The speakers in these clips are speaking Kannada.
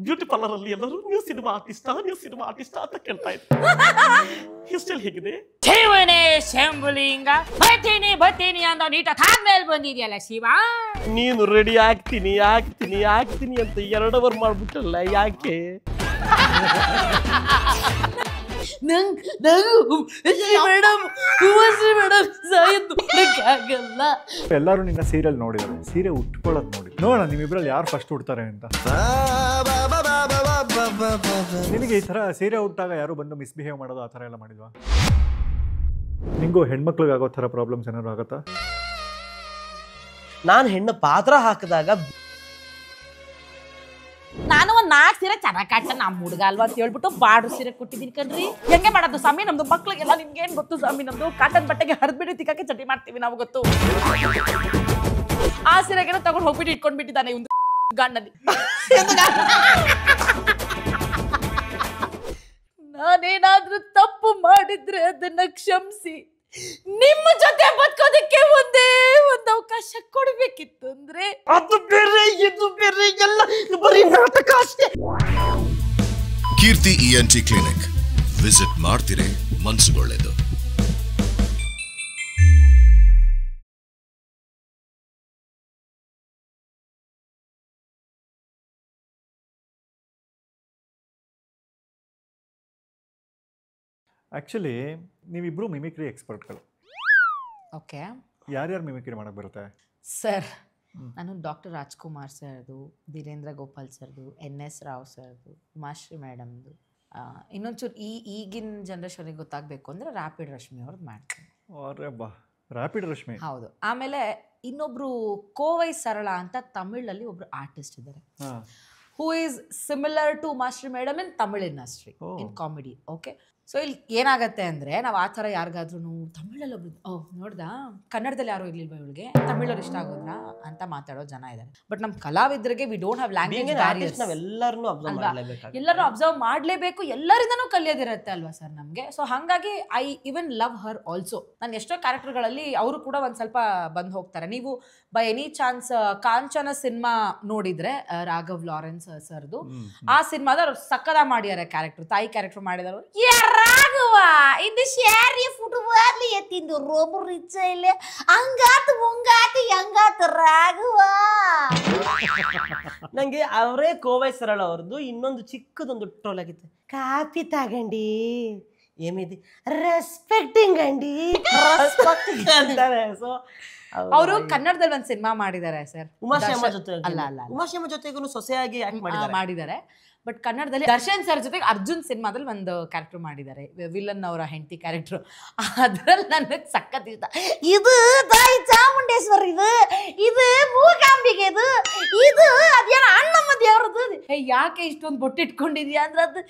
ಬ್ಯೂಟಿ ಪಾರ್ಲರ್ ಅಲ್ಲಿ ಎಲ್ಲರೂ ನೀವು ಸಿನಿಮಾ ಆರ್ಟಿಸ್ಟ್ ಅಂತ ಕೇಳ್ತಾ ಇದ್ರು. ಹೇರ್ ಸ್ಟೈಲ್ ಹೇಗಿದೆ? ಠೇವಣೆ ಶಂಭುಲಿಂಗ ಬರ್ತೀನಿ ಅಂತ ನೀಟ ಕಾದ್ಮೇಲೆ ಬಂದಿದ್ಯಲ್ಲ ಶಿವ. ನೀನು ರೆಡಿ ಆಗ್ತೀನಿ ಅಂತ 2 ಅವರ್ ಮಾಡ್ಬಿಟ್ಟಲ್ಲ, ಯಾಕೆ? ಎಲ್ಲರೂ ನಿನ್ನ ಸೀರಿಯಲ್ ನೋಡಿದ್ರು, ಸೀರೆ ಉಟ್ಕೊಳ್ಳೋದು ನೋಡಿ. ನೋಡೋಣ ನಿಮ್ಮಿಬ್ರಲ್ಲಿ ಯಾರು ಫಸ್ಟ್ ಉಡ್ತಾರೆ ಅಂತ. ನಿನಗೆ ಈ ತರ ಸೀರೆ ಉಟ್ಟಾಗ ಯಾರು ಬಂದು ಮಿಸ್ಬಿಹೇವ್ ಮಾಡೋದು ಆ ಥರ ಎಲ್ಲ ಮಾಡಿದ್ವಾ? ನಿಂಗೂ ಹೆಣ್ಮಕ್ಳಿಗೆ ಆಗೋ ಥರ ಪ್ರಾಬ್ಲಮ್ಸ್ ಏನಾದ್ರು ಆಗುತ್ತಾ? ನಾನು ಹೆಣ್ಣು ಪಾತ್ರ ಹಾಕಿದಾಗ ನಾನು ಒಂದ್ 4 ಸೀರೆ ಚೆನ್ನಾಗಿ ಕಾಟ ನಮ್ಮ ಹುಡುಗ ಅಲ್ವಾ ಅಂತ ಹೇಳ್ಬಿಟ್ಟು ಬಾರ್ಡ್ರ್ ಸೀರೆ ಕೊಟ್ಟಿದ್ದೀನಿ ಕಣ್ರಿ. ಹೆಂಗೆ ಮಾಡೋದು ಸ್ವಾಮಿ? ನಮ್ದು ಮಕ್ಳಿಗೆಲ್ಲ ನಿಮ್ಗೆ ಏನ್ ಗೊತ್ತು ಸ್ವಾಮಿ? ನಮ್ದು ಕಾಟನ್ ಬಟ್ಟೆಗೆ ಹರಿದ್ಬಿಟ್ಟು ತಿಕ್ಕಕ್ಕೆ ಚಟಿ ಮಾಡ್ತೀವಿ ನಾವು, ಗೊತ್ತು. ಆ ಸೀರೆಗೆಲ್ಲ ತಗೊಂಡು ಹೋಗ್ಬಿಟ್ಟು ಇಟ್ಕೊಂಡ್ಬಿಟ್ಟಿದ್ದಾನೆ ಇವ್ನು ಗಂಡನಿ. ನಾನೇನಾದ್ರೂ ತಪ್ಪು ಮಾಡಿದ್ರೆ ಅದನ್ನ ಕ್ಷಮಿಸಿ ನಿಮ್ಮ ಜೊತೆ ಬದುಕೋದಕ್ಕೆ ಒಂದೇ ಒಂದು ಅವಕಾಶ ಕೊಡ್ಬೇಕಿತ್ತು ಅಂದ್ರೆ ಅದು ಬೇರೆ ಇದು ಬೇರೆ ಎಲ್ಲ ಬರೀ ನಾಟಕ ಅಷ್ಟೇ. ಕೀರ್ತಿ ENT ಕ್ಲಿನಿಕ್ ವಿಸಿಟ್ ಮಾಡ್ತೀರಿ, ಮನಸ್ಸುಗೊಳ್ಳೆದು. ಆ್ಯಕ್ಚುಲಿ ನೀವಿಬ್ರು ಮಿಮಿಕ್ರಿ ಎಕ್ಸ್ಪರ್ಟ್ಗಳು. ಓಕೆ, ಯಾರ್ಯಾರು ಮಿಮಿಕ್ರಿ ಮಾಡಕ್ಕೆ ಬರುತ್ತೆ ಸರ್? ನಾನು ಡಾಕ್ಟರ್ ರಾಜ್ಕುಮಾರ್ ಸರ್ದು, ಧೀರೇಂದ್ರ ಗೋಪಾಲ್ ಸರ್ದು, NS ರಾವ್ ಸರ್ದು, ಉಮಾಶ್ರೀ ಮೇಡಮ್ದು, ಇನ್ನೊಂಚೂರು ಈಗಿನ ಜನ್ರೇಷನ್ಗೆ ಗೊತ್ತಾಗಬೇಕು ಅಂದರೆ ರ್ಯಾಪಿಡ್ ರಶ್ಮಿ ಅವ್ರದ್ದು ಮಾಡ್ತೀನಿ. ಅರೆ ಬಾ, ರ್ಯಾಪಿಡ್ ರಶ್ಮಿ. ಹೌದು. ಆಮೇಲೆ ಇನ್ನೊಬ್ರು ಕೋವೈ ಸರಳ ಅಂತ ತಮಿಳಲ್ಲಿ ಒಬ್ರು ಆರ್ಟಿಸ್ಟ್ ಇದ್ದಾರೆ, who is similar to Umashree madam in Tamil industry in comedy. Okay, so ಇಲ್ಲಿ ಏನಾಗತ್ತೆ ಅಂದರೆ ನಾವು ಆ ಥರ ಯಾರಿಗಾದ್ರೂ ತಮಿಳಲ್ಲಿ ಒಬ್ರು ನೋಡ್ದಾ ಕನ್ನಡದಲ್ಲಿ ಯಾರು ಇರ್ಲಿಲ್ವಾ ಇವಳಿಗೆ, ತಮಿಳವ್ರು ಇಷ್ಟ ಆಗೋದ್ರಾ ಅಂತ ಮಾತಾಡೋ ಜನ ಇದ್ದಾರೆ. ಬಟ್ ನಮ್ಮ ಕಲಾವಿದರಿಗೆ we don't have language barriers. ಎಲ್ಲರೂ ಅಬ್ಸರ್ವ್ ಮಾಡಲೇಬೇಕು, ಎಲ್ಲರಿಂದನೂ ಕಲಿಯೋದಿರುತ್ತೆ ಅಲ್ವಾ ಸರ್ ನಮಗೆ. ಸೊ ಹಾಗಾಗಿ I even love Har also. ನಾನು ಎಷ್ಟೋ ಕ್ಯಾರೆಕ್ಟರ್ಗಳಲ್ಲಿ ಅವರು ಕೂಡ ಒಂದು ಸ್ವಲ್ಪ ಬಂದು ಹೋಗ್ತಾರೆ. ನೀವು by any chance Kanchana cinema ನೋಡಿದ್ರೆ ರಾಘವ್ ಲಾರೆನ್ಸ್ ಸರ್ದು, ಆ ಸಿನಿಮಾದ ಅವ್ರು ಸಕ್ಕದ ಮಾಡಿದ್ದಾರೆ ಕ್ಯಾರೆಕ್ಟರ್, ತಾಯಿ ಕ್ಯಾರೆಕ್ಟರ್ ಮಾಡಿದವರು. ರಾಘವ ಇದು ಶಾರಿ ಫುಟ್ಬಾಲ್ ಎತ್ತಿಂದು ರೋಬರ್ ರಿಚ ಇಲ್ಲೇ ಹಂಗಾತು ಮುಂಗಾತು ಹೆಂಗಾತು ರಾಘವ. ನಂಗೆ ಅವರೇ ಕೋವೈ ಸರಳ ಅವ್ರದ್ದು ಇನ್ನೊಂದು ಚಿಕ್ಕದೊಂದು ಟ್ರೋಲ್ ಆಗಿತ್ತು. ಕಾಫಿ ತಗಂಡಿ ಏಮಿದೆ ರೆಸ್ಪೆಕ್ಟಿಂಗ್ ಅಂಡಿ ಅಂತಾರೆ. ಸೊ ಅವರು ಕನ್ನಡದಲ್ಲಿ ಒಂದು ಸಿನಿಮಾ ಮಾಡಿದ್ದಾರೆ ಸರ್, ಉಮಾಶ್ಯಾಮ ಜೊತೆ. ಅಲ್ಲ ಅಲ್ಲ, ಉಮಾಶ್ಯಾಮ ಜೊತೆಗೂ ಸೊಸೆಯಾಗಿ ಆಕ್ಟ್ ಮಾಡಿದ್ದಾರೆ. ಬಟ್ ಕನ್ನಡದಲ್ಲಿ ದರ್ಶನ್ ಸರ್ ಜೊತೆಗೆ ಅರ್ಜುನ್ ಸಿನಿಮಾದಲ್ಲಿ ಒಂದು ಕ್ಯಾರೆಕ್ಟರ್ ಮಾಡಿದ್ದಾರೆ, ವಿಲನ್ ಅವರ ಹೆಂಡತಿ ಕ್ಯಾರೆಕ್ಟರ್. ಅದ್ರಲ್ಲಿ ನನಗೆ ಸಖತ್ ಇಷ್ಟ. ಇದು ತಾಯಿ ಚಾಮುಂಡೇಶ್ವರಿ, ಇದು ಮೂಕಾಂಬಿಗೆ, ಇದು ಅದೇನೋ ಅಣ್ಣಮ್ಮ ದೇವ್ರದ್ದು. ಯಾಕೆ ಇಷ್ಟೊಂದು ಬೊಟ್ಟಿಟ್ಕೊಂಡಿದ್ಯಾ ಅಂದ್ರೆ ಅದು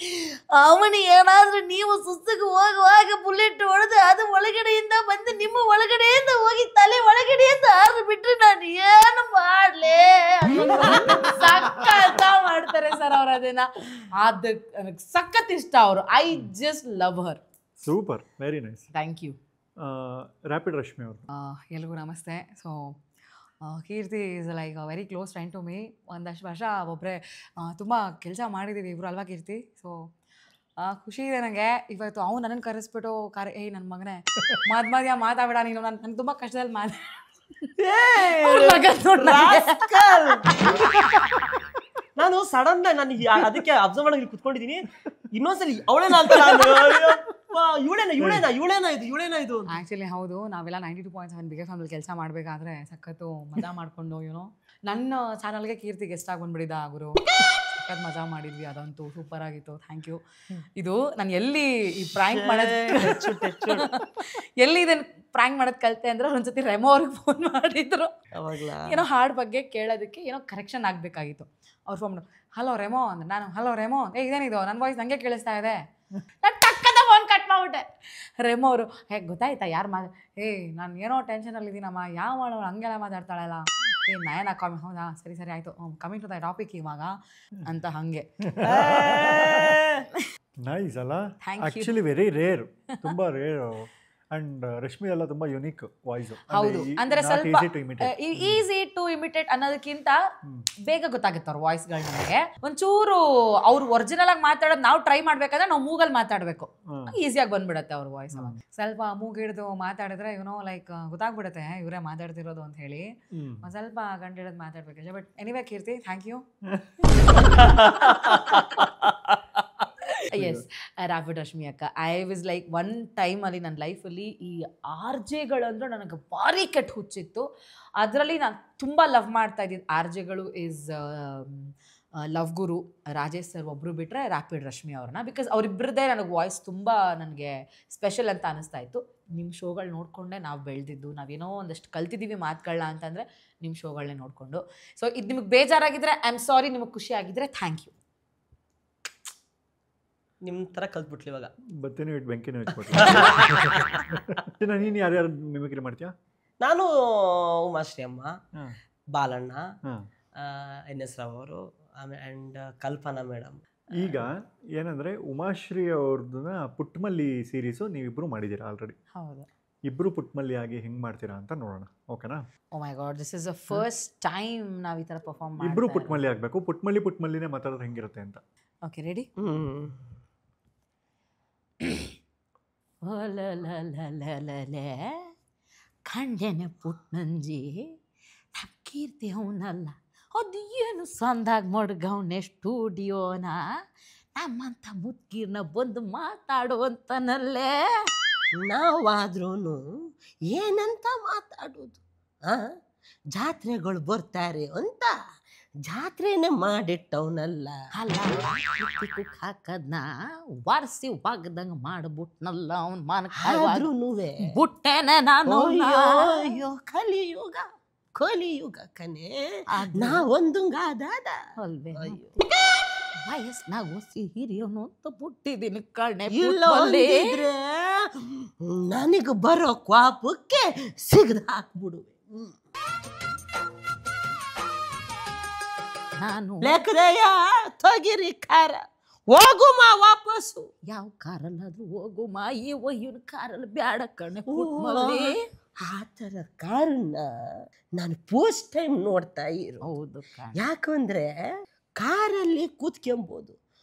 ಅವನು ಏನಾದ್ರೂ ನೀವು ಸುಸ್ತಿಗೆ ಹೋಗುವಾಗ ಬುಲೆಟ್ ಹೊಡೆದು ಅದು ಒಳಗಡೆಯಿಂದ ಬಂದು ನಿಮ್ಮ ಒಳಗಡೆಯಿಂದ ಹೋಗಿ ತಲೆ ಒಳಗಡೆಯಿಂದ ಹಾರು ಬಿಟ್ರೆ ನಾನು ಏನು ಮಾಡ್ಲೇ. ಸಖತ್ ಮಾಡ್ತಾರೆ ಸರ್ ಅವ್ರು ಅದನ್ನ. ಅದಕ್ಕೆ ನನಗೆ ಸಖತ್ ಇಷ್ಟ ಅವರು. I just love her. Super, very nice, thank you. Rapid Rashmi ಅವರು. ಎಲ್ರಿಗೂ ನಮಸ್ತೆ. So Keerthi is like very close friend to me. ಒಂದಷ್ಟು ವರ್ಷ ಒಬ್ಬರೇ ತುಂಬ ಕೆಲಸ ಮಾಡಿದ್ದೀವಿ ಇಬ್ಬರು ಅಲ್ವಾ ಕೀರ್ತಿ? ಸೊ ಖುಷಿ ಇದೆ ನನಗೆ. ಇವತ್ತು ಅವ್ನು ನನ್ನನ್ನು ಕರೆಸ್ಬಿಟ್ಟು ಏಯ್ ನನ್ನ ಮಗನೇ ಮಧ್ಯ ಮಾತಾಡ ನೀನು, ನಾನು ತುಂಬ ಕಷ್ಟದಲ್ಲಿ ನಾನು ಸಡನ್ ನಾನು ಅದಕ್ಕೆ ಅಬ್ಸರ್ವ್ ಮಾಡಕ್ಕೆ ಕುತ್ಕೊಂಡಿದ್ದೀನಿ. ಇನ್ನೊಂದ್ಸಲಿ ಅವಳೇನ ಅಂತ ಇವಳೇನ ಇದು. ಆ್ಯಕ್ಚುಲಿ ಹೌದು, ನಾವೆಲ್ಲ 92.7 ಬಿಗ್ ಎಫ್ ಅಲ್ಲಿ ಕೆಲಸ ಮಾಡಬೇಕಾದ್ರೆ ಸಖತ್ತು ಮಜಾ ಮಾಡಿಕೊಂಡು ನನ್ನ ಚಾನಲ್ಗೆ ಕೀರ್ತಿ ಗೆಸ್ಟ್ ಆಗಿ ಬಂದ್ಬಿಟ್ಟಿದ್ದ ಗುರು. ಸಖತ್ ಮಜಾ ಮಾಡಿದ್ವಿ, ಅದಂತೂ ಸೂಪರ್ ಆಗಿತ್ತು. Thank you. ಇದು ನಾನು ಎಲ್ಲಿ ಈ ಪ್ರ್ಯಾಂಕ್ ಮಾಡೋದು ಎಲ್ಲಿ ಇದನ್ನು ಪ್ರ್ಯಾಂಕ್ ಮಾಡೋದು ಕಲಿತೆ ಅಂದ್ರೆ ಒಂದ್ಸತಿ ರೆಮೋ ಅವ್ರಿಗೆ ಫೋನ್ ಮಾಡಿದ್ರು, ಏನೋ ಹಾಡ್ ಬಗ್ಗೆ ಕೇಳೋದಕ್ಕೆ ಏನೋ ಕರೆಕ್ಷನ್ ಆಗಬೇಕಾಗಿತ್ತು. ಅವ್ರು ಫೋನ್ ಮಾಡಿದ್ರು, ಹಲೋ ರೆಮೋ ಅಂದ್ರೆ ನಾನು ಹಲೋ ರೆಮೋ ಇದೇನಿದು ನನ್ನ ವಾಯ್ಸ್ ನನಗೆ ಕೇಳಿಸ್ತಾ ಇದೆ. ನಾನು ಟಕ್ಕದ ಫೋನ್ ಕಟ್ ಮಾಡ್ಬಿಟ್ಟೆ. ರೆಮೋ ಅವರು ಗೊತ್ತಾಯ್ತಾ ಯಾರು ನಾನು ಏನೋ ಟೆನ್ಷನಲ್ಲಿದ್ದೀನಮ್ಮ, ಯಾವ ಮಾಡೋಳು ಹಂಗೆಲ್ಲ ಮಾತಾಡ್ತಾಳಲ್ಲ, ನಯನ ಕಾಮಿ. ಹೌದಾ, ಸರಿ ಸರಿ ಆಯಿತು, ಕಮಿಂಗ್ ಟು ದ ಟಾಪಿಕ್ ಇವಾಗ ಅಂತ. ಹಾಗೆ ನೈಸ್ ಅಲ್ಲ? ಆ್ಯಕ್ಚುಲಿ ವೆರಿ ರೇರ್, ತುಂಬ ರೇರ್ ಅಂಡ್ ರಶ್ಮಿ ಎಲ್ಲ ತುಂಬಾ ಯುನಿಕ್ ವಾಯ್ಸ್. ಹೌದು, ಅಂದ್ರೆ ಸ್ವಲ್ಪ ಈಸಿ ಈಸಿ ಟು ಇಮಿಟೇಟ್ ಅನ್ನೋದಕ್ಕಿಂತ ಬೇಗ ಗೊತ್ತಾಗುತ್ತೆ ಅವ್ರ ವಾಯ್ಸ್ಗಳು ನಮಗೆ. ಒಂಚೂರು ಅವ್ರು ಒರಿಜಿನಲ್ ಆಗಿ ಮಾತಾಡೋದು ನಾವು ಟ್ರೈ ಮಾಡ್ಬೇಕಾದ್ರೆ ನಾವು ಮೂಗಲ್ಲಿ ಮಾತಾಡ್ಬೇಕು, ಈಸಿಯಾಗಿ ಬಂದ್ಬಿಡತ್ತೆ ಅವ್ರ ವಾಯ್ಸ್. ಸ್ವಲ್ಪ ಮೂಗ್ ಹಿಡಿದು ಮಾತಾಡಿದ್ರೆ ಲೈಕ್ ಗೊತ್ತಾಗ್ಬಿಡುತ್ತೆ ಇವರೇ ಮಾತಾಡ್ತಿರೋದು ಅಂತ ಹೇಳಿ. ಸ್ವಲ್ಪ ಗಂಟೆ ಮಾತಾಡ್ಬೇಕಷ್ಟೇ. But anyway Keerthi, thank you. Yes, rapid Rashmi ಅಕ್ಕ, ಐ ವಾಸ್ ಲೈಕ್ ಒನ್ ಟೈಮಲ್ಲಿ ನನ್ನ ಲೈಫಲ್ಲಿ ಈ RJಗಳಂದ್ರೆ ನನಗೆ ಭಾರಿ ಕೆಟ್ಟ ಹುಚ್ಚಿತ್ತು. ಅದರಲ್ಲಿ ನಾನು ತುಂಬ ಲವ್ ಮಾಡ್ತಾ ಇದ್ದಿದ್ದು RJಗಳು is love Guru Rajesh sir ಒಬ್ಬರು ಬಿಟ್ಟರೆ ರಾಪಿಡ್ ರಶ್ಮಿ ಅವ್ರನ್ನ. ಬಿಕಾಸ್ ಅವರಿಬ್ಬರದೇ ನನಗೆ ವಾಯ್ಸ್ ತುಂಬ ನನಗೆ ಸ್ಪೆಷಲ್ ಅಂತ ಅನಿಸ್ತಾ ಇತ್ತು. ನಿಮ್ಮ ಶೋಗಳು ನೋಡಿಕೊಂಡೆ ನಾವು ಬೆಳೆದಿದ್ದು, ನಾವೇನೋ ಒಂದಷ್ಟು ಕಲ್ತಿದ್ದೀವಿ ಮಾತುಗಳನ್ನ ಅಂತಂದರೆ ನಿಮ್ಮ ಶೋಗಳನ್ನೇ ನೋಡಿಕೊಂಡು. ಸೊ ಇದು ನಿಮಗೆ ಬೇಜಾರಾಗಿದ್ದರೆ ಐ ಆಮ್ ಸಾರಿ, ನಿಮಗೆ ಖುಷಿ ಆಗಿದ್ದರೆ ಥ್ಯಾಂಕ್ ಯು. ನಿಮ್ಮ ಥರ ಕಲ್ತ್ಬಿಟ್ಲಿ ಇವಾಗ. ಬತ್ತೇನೂ ಇಟ್ಟು ಬೆಂಕಿನೂ ಇಟ್ಬಿಟ್ಟು. ನೀನು ಯಾರ್ಯಾರು ಮಿಮಿಕ್ರಿ ಮಾಡ್ತೀಯಾ? ನಾನು ಉಮಾಶ್ರೀ ಅಮ್ಮ, ಬಾಲಣ್ಣ, NS ರಾವ್ ಅವರು, ಆ್ಯಂಡ್ ಕಲ್ಪನಾ ಮೇಡಮ್. ಈಗ ಏನಂದರೆ ಉಮಾಶ್ರೀ ಅವ್ರದ್ದನ್ನ ಪುಟ್ಟಮಲ್ಲಿ ಸೀರೀಸು ನೀವಿಬ್ಬರು ಮಾಡಿದ್ದೀರಾ ಆಲ್ರೆಡಿ. ಹೌದು, ಇಬ್ಬರು ಪುಟ್ಟಮಲ್ಲಿ ಆಗಿ ಹೆಂಗೆ ಮಾಡ್ತೀರಾ ಅಂತ ನೋಡೋಣ, ಓಕೆನಾ? Oh my god, this is the first time ನಾವು ಈ ಥರ ಪರ್ಫಾರ್ಮ್ ಮಾಡಿ. ಇಬ್ಬರು ಪುಟ್ಟಮಲ್ಲಿ ಆಗಬೇಕು. ಪುಟ್ಟಮಲ್ಲಿನೇ ಮಾತಾಡೋದು ಹೆಂಗಿರುತ್ತೆ ಅಂತ. Okay, ready? ಕಂಡೆನೆ ಪುಟ್ನಂಜಿ ನಮ್ಮ ಕೀರ್ತಿ ಅವನಲ್ಲ, ಅದು ಏನು ಸಂದಾಗ ಮಡ್ಗವನೆ ಸ್ಟುಡಿಯೋನ, ನಮ್ಮಂಥ ಮುದ್ಗೀರ್ನ ಬಂದು ಮಾತಾಡುವಂತನಲ್ಲೇ. ನಾವಾದ್ರೂ ಏನಂತ ಮಾತಾಡೋದು? ಜಾತ್ರೆಗಳು ಬರ್ತಾರೆ ಅಂತ ಜಾತ್ರೆನೇ ಮಾಡಿಟ್ಟವನಲ್ಲ. ಅಲ್ಲ, ಕುಕ್ ಹಾಕದ್ನ ವಾರಿಸಿ ಒಗ್ದಂಗೆ ಮಾಡ್ಬಿಟ್ನಲ್ಲ ಅವ್ನು ಆದ್ರೂ ಬುಟ್ಟೆನೆ ನಾನು. ಅಯ್ಯೋ ಕಲಿಯುಗ ಕನೆ, ನಾವೊಂದಂಗಾದ ಅಲ್ವೇ? ವಯಸ್ನಾಗ ಹೊಸಿ ಹಿರಿಯೋನು ಅಂತ ಬುಟ್ಟಿದ್ದೀನಿ ಕಣ್ಣೆ. ಇಲ್ಲೋದ್ರೆ ನನಗೆ ಬರೋ ಕ್ವಾಪಕ್ಕೆ ಸಿಗದ ಹಾಕ್ಬಿಡುವೆ. ನಾನು ಲೆಕ್ಕದಯ್ಯ ತಗಿರಿ ಕಾರ, ಹೋಗುಮ ವಾಪಸ್ಸು. ಯಾವ ಕಾರಲ್ಲಾದ್ರೂ ಹೋಗುಮ, ಈ ಒಯ್ಯನ ಕಾರಲ್ಲಿ ಬ್ಯಾಡ ಕಣ್ಣೆ. ಆ ಥರ ಕಾರನ್ನ ನಾನು ಫಸ್ಟ್ ಟೈಮ್ ನೋಡ್ತಾ ಇರೋ. ಹೌದು, ಯಾಕಂದ್ರೆ ಕಾರಲ್ಲಿ ಕೂತ್ಕೊಂಬೋದು,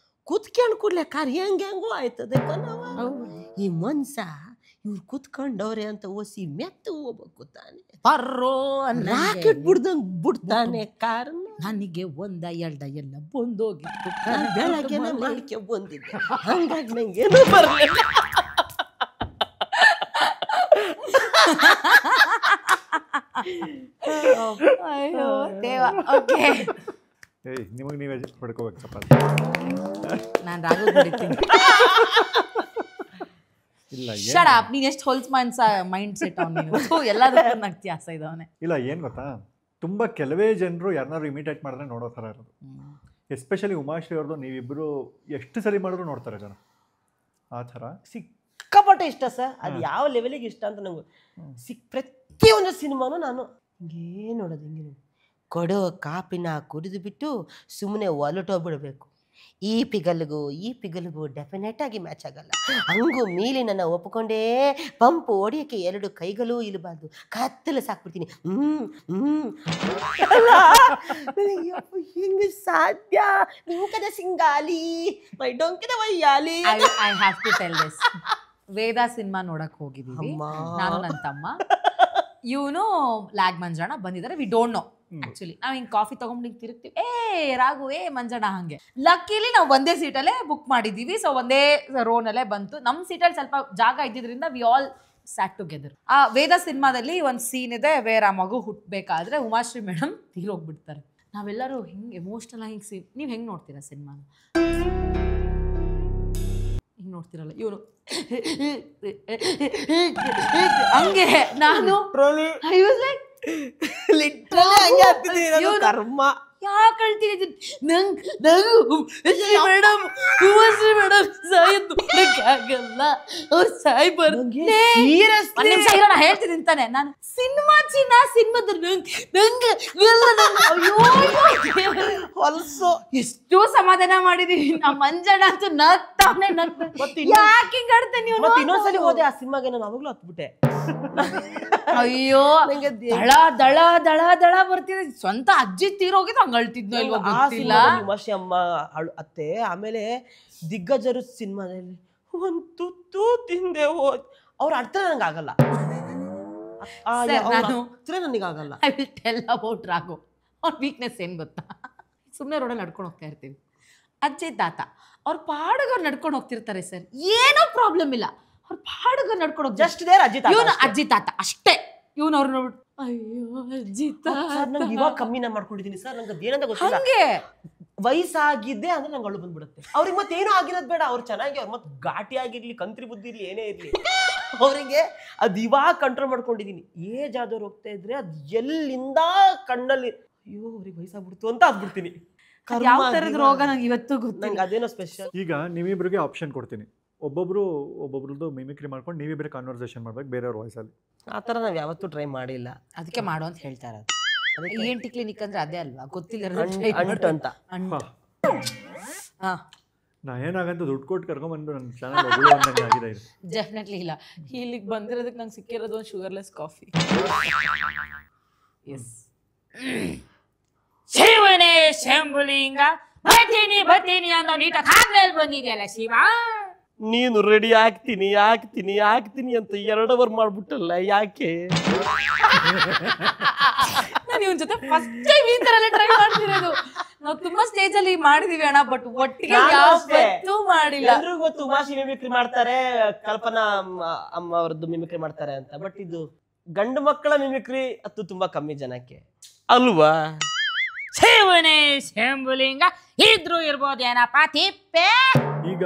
ಕೂತ್ಕೊಂಡು ಕೂಡಲೇ ಕಾರ್ ಹೆಂಗೂ ಆಯ್ತದೆ ಕಣವ. ಈ ಮನ್ಸ ಇವ್ರು ಕೂತ್ಕೊಂಡವ್ರೆ ಅಂತ ಓಸಿ ಮೆತ್ತು ಹೋಗ್ಬೇಕು ತಾನೆ. ಬರ್ರೋ ರಾಕೆಟ್ ಬಿಡ್ತಾನೆ ಕಾರನ್ನ. ನನಗೆ ಒಂದ ಎರಡ ಎಲ್ಲ ಬಂದೋಗಿತ್ತು. ಬೆಳಗ್ಗೆ ಮಾಡ್ಕೆ ಬಂದಿದ್ದೆ, ಹಂಗಾಗಿ ನಂಗೇನು ಬರಲಿಲ್ಲ. ಅಯ್ಯೋ ದೇವ. ಓಕೆ, ನಿಮಗೆ ನೀವೇ ಪಡ್ಕೋಬೇಕು ಸ್ವಲ್ಪ. ನಾನು ರಾಘು ಬಿಡ್ತೀನಿ. ಇಲ್ಲ, ಶಟ್ ಅಪ್, ನೀನು ಎಷ್ಟು ಹೊಲ್ಸ್ ಮೈಂಡ್ ಸೆಟ್ ಅವನು ಎಲ್ಲದಕ್ಕೂ ನಗ್ತಿ ಆಸೆ ಇದ್ದವನೇ. ಇಲ್ಲ, ಏನು ಗೊತ್ತಾ, ತುಂಬ ಕೆಲವೇ ಜನರು ಯಾರನ್ನಾರು ಇಮಿಟೇಟ್ ಮಾಡಿದ್ರೆ ನೋಡೋ ಥರ ಇರೋದು. ಎಸ್ಪೆಷಲಿ ಉಮಾಶ್ರೀ ಅವ್ರದ್ದು ನೀವಿಬ್ಬರು ಎಷ್ಟು ಸರಿ ಮಾಡಿದ್ರು ನೋಡ್ತಾರೆ ಜನ. ಆ ಥರ ಸಿಕ್ಕಾಪಟ್ಟೆ ಇಷ್ಟ ಸರ್. ಅದು ಯಾವ ಲೆವೆಲಿಗೆ ಇಷ್ಟ ಅಂತ ನಂಗೆ ಪ್ರತಿಯೊಂದು ಸಿನಿಮಾನು ನಾನು ಹಿಂಗೇ ನೋಡೋದು. ಹಿಂಗೆ ಕೊಡೋ ಕಾಪಿನ ಕುಡಿದು ಬಿಟ್ಟು ಸುಮ್ಮನೆ ಹೊಲಟೋಗ್ಬಿಡ್ಬೇಕು. ಈ ಪಿಗಲ್ಗೂ ಡೆಫಿನೆಟ್ ಆಗಿ ಮ್ಯಾಚ್ ಆಗಲ್ಲ. ಹಂಗೂ ಮೀಲಿ ನನ್ನ ಒಪ್ಪಿಕೊಂಡೇ ಪಂಪು ಹೊಡಿಯೋಕ್ಕೆ 2 ಕೈಗಳೂ ಇಲ್ಲಬಾರ್ದು, ಕತ್ತಲು ಸಾಕ್ಬಿಡ್ತೀನಿ. ಹಿಂಗೆ ಸಾಧ್ಯ? ನಿಂಕದ ಸಿಂಗಾಲಿ ಮೈ ಡೊಂಕಿದ ವಯ್ಯಾಲಿ. I have to tell this. Vedha cinema ನೋಡಕ್ ಹೋಗಿದ್ದೀವಿ ನಾನು ನನ್ನ ತಮ್ಮ. ಇವನು ಲ್ಯಾಗ್ ಮಂಜಣ್ಣ ಬಂದಿದ್ದಾರೆ. We don't know actually. ನಾವು ಹಿಂಗೆ ಕಾಫಿ ತಗೊಂಡು ಹಿಂಗೆ ತಿರುಗ್ತೀವಿ, ರಾಘು ಮಂಜಣ್ಣ ಹಂಗೆ. ಲಕ್ಕಿಲಿ ನಾವು ಒಂದೇ ಸೀಟಲ್ಲೇ ಬುಕ್ ಮಾಡಿದ್ದೀವಿ. ಸೊ ಒಂದೇ ರೋನಲ್ಲೇ ಬಂತು. ನಮ್ಮ ಸೀಟಲ್ಲಿ ಸ್ವಲ್ಪ ಜಾಗ ಇದ್ದಿದ್ರಿಂದ ವಿ ಆಲ್ ಸ್ಯಾಟ್ ಟುಗೆದರ್. ಆ ವೇದ ಸಿನಿಮಾದಲ್ಲಿ ಒಂದು ಸೀನ್ ಇದೆ ವೇರ್ ಆ ಮಗು ಹುಟ್ಟಬೇಕಾದ್ರೆ ಉಮಾಶ್ರೀ ಮೇಡಮ್ ತೀರೋಗ್ಬಿಡ್ತಾರೆ. ನಾವೆಲ್ಲರೂ ಹಿಂಗೆ ಎಮೋಷ್ನಲ್ ಆಗಿ ಹಿಂಗೆ ನೀವು ಹೆಂಗೆ ನೋಡ್ತೀರಾ ಸಿನಿಮಾನ? ಹಿಂಗೆ ನೋಡ್ತಿರಲ್ಲ. ಇವನು ಹಂಗೆ, ನಾನು ಕರ್ಮ ಯಾಕೆ ಅಳ್ತೀನಿ ಮೇಡಮ್ ಮೇಡಮ್ ಸಾಯದ್ದು ಆಗಲ್ಲ ಅವ್ರು ಸಾಯ್ಬಾರ್ದು ಹೇಳ್ತೀನಿ ಅಂತಾನೆ ನಾನು ಸಿನಿಮಾ ಸಿನಿಮಾದ ಹೊಲ್ಸು ಎಷ್ಟೋ ಸಮಾಧಾನ ಮಾಡಿದೀವಿ ನಮ್ಮ ಮಂಜಣ್ಣ ಅಂತೂ ನಗ್ತಾನೆ ಯಾಕೆ ಹಿಂಗ್ ಆಡ್ತಾನೆ ನೀವು ಮತ್ತೆ ಇನ್ನೊಂದ್ಸಲಿ ಹೋದೆ ಆ ಸಿನಿಮಾಗೆ ನಾನು ಅವಾಗ್ಲೂ ಹತ್ಬಿಟ್ಟೆ ಅಯ್ಯೋ ದಳ ದಳ ದಳ ದಳ ಬರ್ತಿದೆ ಸ್ವಂತ ಅಜ್ಜಿ ತೀರೋಗಿದ್ರು ಹಂಗ ಅಳ್ತಿದ್ನೋ ಇಲ್ವೋ ಗೊತ್ತಿಲ್ಲ ಉಮಾಶಿ ಅಮ್ಮ ಅತ್ತೆ ಆಮೇಲೆ ದಿಗ್ಗಜರು ಸಿನಿಮಾದಲ್ಲಿ ಒಂದ್ ತುತ್ತು ತಿಂದೆ ಹೋದ್ ಅವ್ರ ಅರ್ಥ ನಂಗೆ ಆಗಲ್ಲ ನನಗಾಗಲ್ಲ I will tell about Raghu ಅವ್ರ ವೀಕ್ನೆಸ್ ಏನ್ ಗೊತ್ತಾ ಸುಮ್ಮನೆ ರೋಡಲ್ಲಿ ನಡ್ಕೊಂಡು ಹೋಗ್ತಾ ಇರ್ತೀವಿ ಅಜ್ಜಿ ತಾತ ಅವ್ರ ಪಾಡುಗವ್ರು ನಡ್ಕೊಂಡು ಹೋಗ್ತಿರ್ತಾರೆ ಸರ್ ಏನೋ ಪ್ರಾಬ್ಲಮ್ ಇಲ್ಲ ಅವ್ರ ಪಾಡುಗವ್ರು ನಡ್ಕೊಂಡು ಹೋಗಿ ಜಸ್ಟ್ ದೇರ್ ಅಜ್ಜಿ ತಾತ ಅಷ್ಟೇ ಇವನು ಅವ್ರು ನೋಡ್ಬಿಟ್ಟು ಅಯ್ಯೋ ಅಜ್ಜಿ ತಾತ ನಂಗೆ ಇವಾಗ ಕಮ್ಮಿನ ಮಾಡ್ಕೊಂಡಿದೀನಿ ಸರ್ ನಂಗೆ ಅದೇನಂತ ಗೊತ್ತಿಲ್ಲ ಹಂಗೆ ವಯಸ್ಸಾಗಿದ್ದೆ ಅಂದ್ರೆ ನಂಗೆ ಅಳು ಬಂದ್ಬಿಡುತ್ತೆ ಅವ್ರಿಗೆ ಮತ್ತೆ ಏನೂ ಆಗಿರೋದು ಬೇಡ ಅವ್ರು ಚೆನ್ನಾಗಿ ಅವ್ರು ಮತ್ತೆ ಘಾಟಿ ಆಗಿರ್ಲಿ ಕಂತ್ರಿ ಬುದ್ಧಿ ಇರ್ಲಿ ಏನೇ ಇರ್ಲಿ ಅವರಿಗೆ ಅದು ಇವಾಗ ಕಂಟ್ರೋಲ್ ಮಾಡ್ಕೊಂಡಿದೀನಿ ಏಜ್ ಆದವ್ರು ಹೋಗ್ತಾ ಇದ್ರೆ ಅದು ಎಲ್ಲಿಂದ ಕಣ್ಣಲ್ಲಿ ಅಯ್ಯೋ ಅವ್ರಿಗೆ ವಯಸ್ಸಾಗ್ಬಿಡ್ತು ಅಂತ ಆಗ್ಬಿಡ್ತೀನಿ ಯಾವ ತರದ ರೋಗ ನಂಗೆ ಇವತ್ತು ಗೊತ್ತು ನಂಗೆ ಅದೇನೋ ಸ್ಪೆಷಲ್ ಈಗ ನೀವಿಬ್ರಿಗೆ ಆಪ್ಷನ್ ಕೊಡ್ತೀನಿ ಒಬ್ಬೊಬ್ರದ್ದು ಮಿಮಿಕ್ರಿ ಮಾಡ್ಕೊಂಡು ನೀವಿಬ್ಬರೇ ಕಾನ್ವರ್ಸೇಷನ್ ಮಾಡ್ಬೇಕು ಬೇರೆಯವ್ರ ವಾಯ್ಸಲ್ಲಿ ಆ ಥರ ನಾವು ಯಾವತ್ತೂ ಟ್ರೈ ಮಾಡಿಲ್ಲ ಅದಕ್ಕೆ ಮಾಡು ಅಂತ ಹೇಳ್ತಾ ಇರೋದು ENT ಕ್ಲಿನಿಕ್ ಅಂದ್ರೆ ಅದೇ ಅಲ್ವಾ ಗೊತ್ತಿಲ್ಲ ಅಂಟು ಅಂತ ನಾ ಏನಾಗಂತ ದುಡ್ಡು ಕೊಟ್ಟು ಕರ್ಕೊಂಡ್ಬಂದು ನನ್ನ ಚಾನಲ್ ಆಗಿದೆ ಇದು ಡೆಫಿನೆಟ್ಲಿ ಇಲ್ಲ ಇಲ್ಲಿಗೆ ಬಂದಿರೋದಕ್ಕೆ ನಂಗೆ ಸಿಕ್ಕಿರೋದು ಒಂದು ಶುಗರ್ಲೆಸ್ ಕಾಫಿ ಎಸ್ ಶಿವನೇ ಶಂಭುಲಿಂಗ ಬರ್ತೀನಿ ಅನ್ನೋ ನೀಟಾಗಿ ಆದ್ಮೇಲೆ ಬಂದಿದೆಯಲ್ಲ ಶಿವ ನೀನು ರೆಡಿ ಆಗ್ತೀನಿ ಅಂತ 2 ಅವರ್ ಮಾಡ್ಬಿಟ್ಟಲ್ಲ ಯಾಕೆ ನಾನು ಇವನ್ ಜೊತೆ ಫಸ್ಟ್ ಟೈಮ್ ಈ ತರ ಟ್ರೈ ಮಾಡ್ತಿರೋದು ನಾವು ತುಂಬಾ ಸ್ಟೇಜ್ ಅಲ್ಲಿ ಮಾಡಿದೀವಿ ಅಣ್ಣ ಬಟ್ ಒಟ್ಟಿಗೆ ಯಾವತ್ತೂ ಮಾಡಿಲ್ಲ ಎಲ್ರಿಗೂ ಗೊತ್ತು ಉಮಾಶಿ ಮಿಮಿಕ್ರಿ ಮಾಡ್ತಾರೆ ಕಲ್ಪನಾ ಅಮ್ಮ ಅವ್ರದ್ದು ಮಿಮಿಕ್ರಿ ಮಾಡ್ತಾರೆ ಅಂತ ಬಟ್ ಇದು ಗಂಡು ಮಕ್ಕಳ ಮಿಮಿಕ್ರಿ ಅದು ತುಂಬಾ ಕಮ್ಮಿ ಜನಕ್ಕೆ ಅಲ್ವಾ ಶಿವನೇ ಶಂಭುಲಿಂಗ ಇದ್ರು ಇರ್ಬೋದೇನಪ್ಪ ತಿಪ್ಪೆ ಈಗ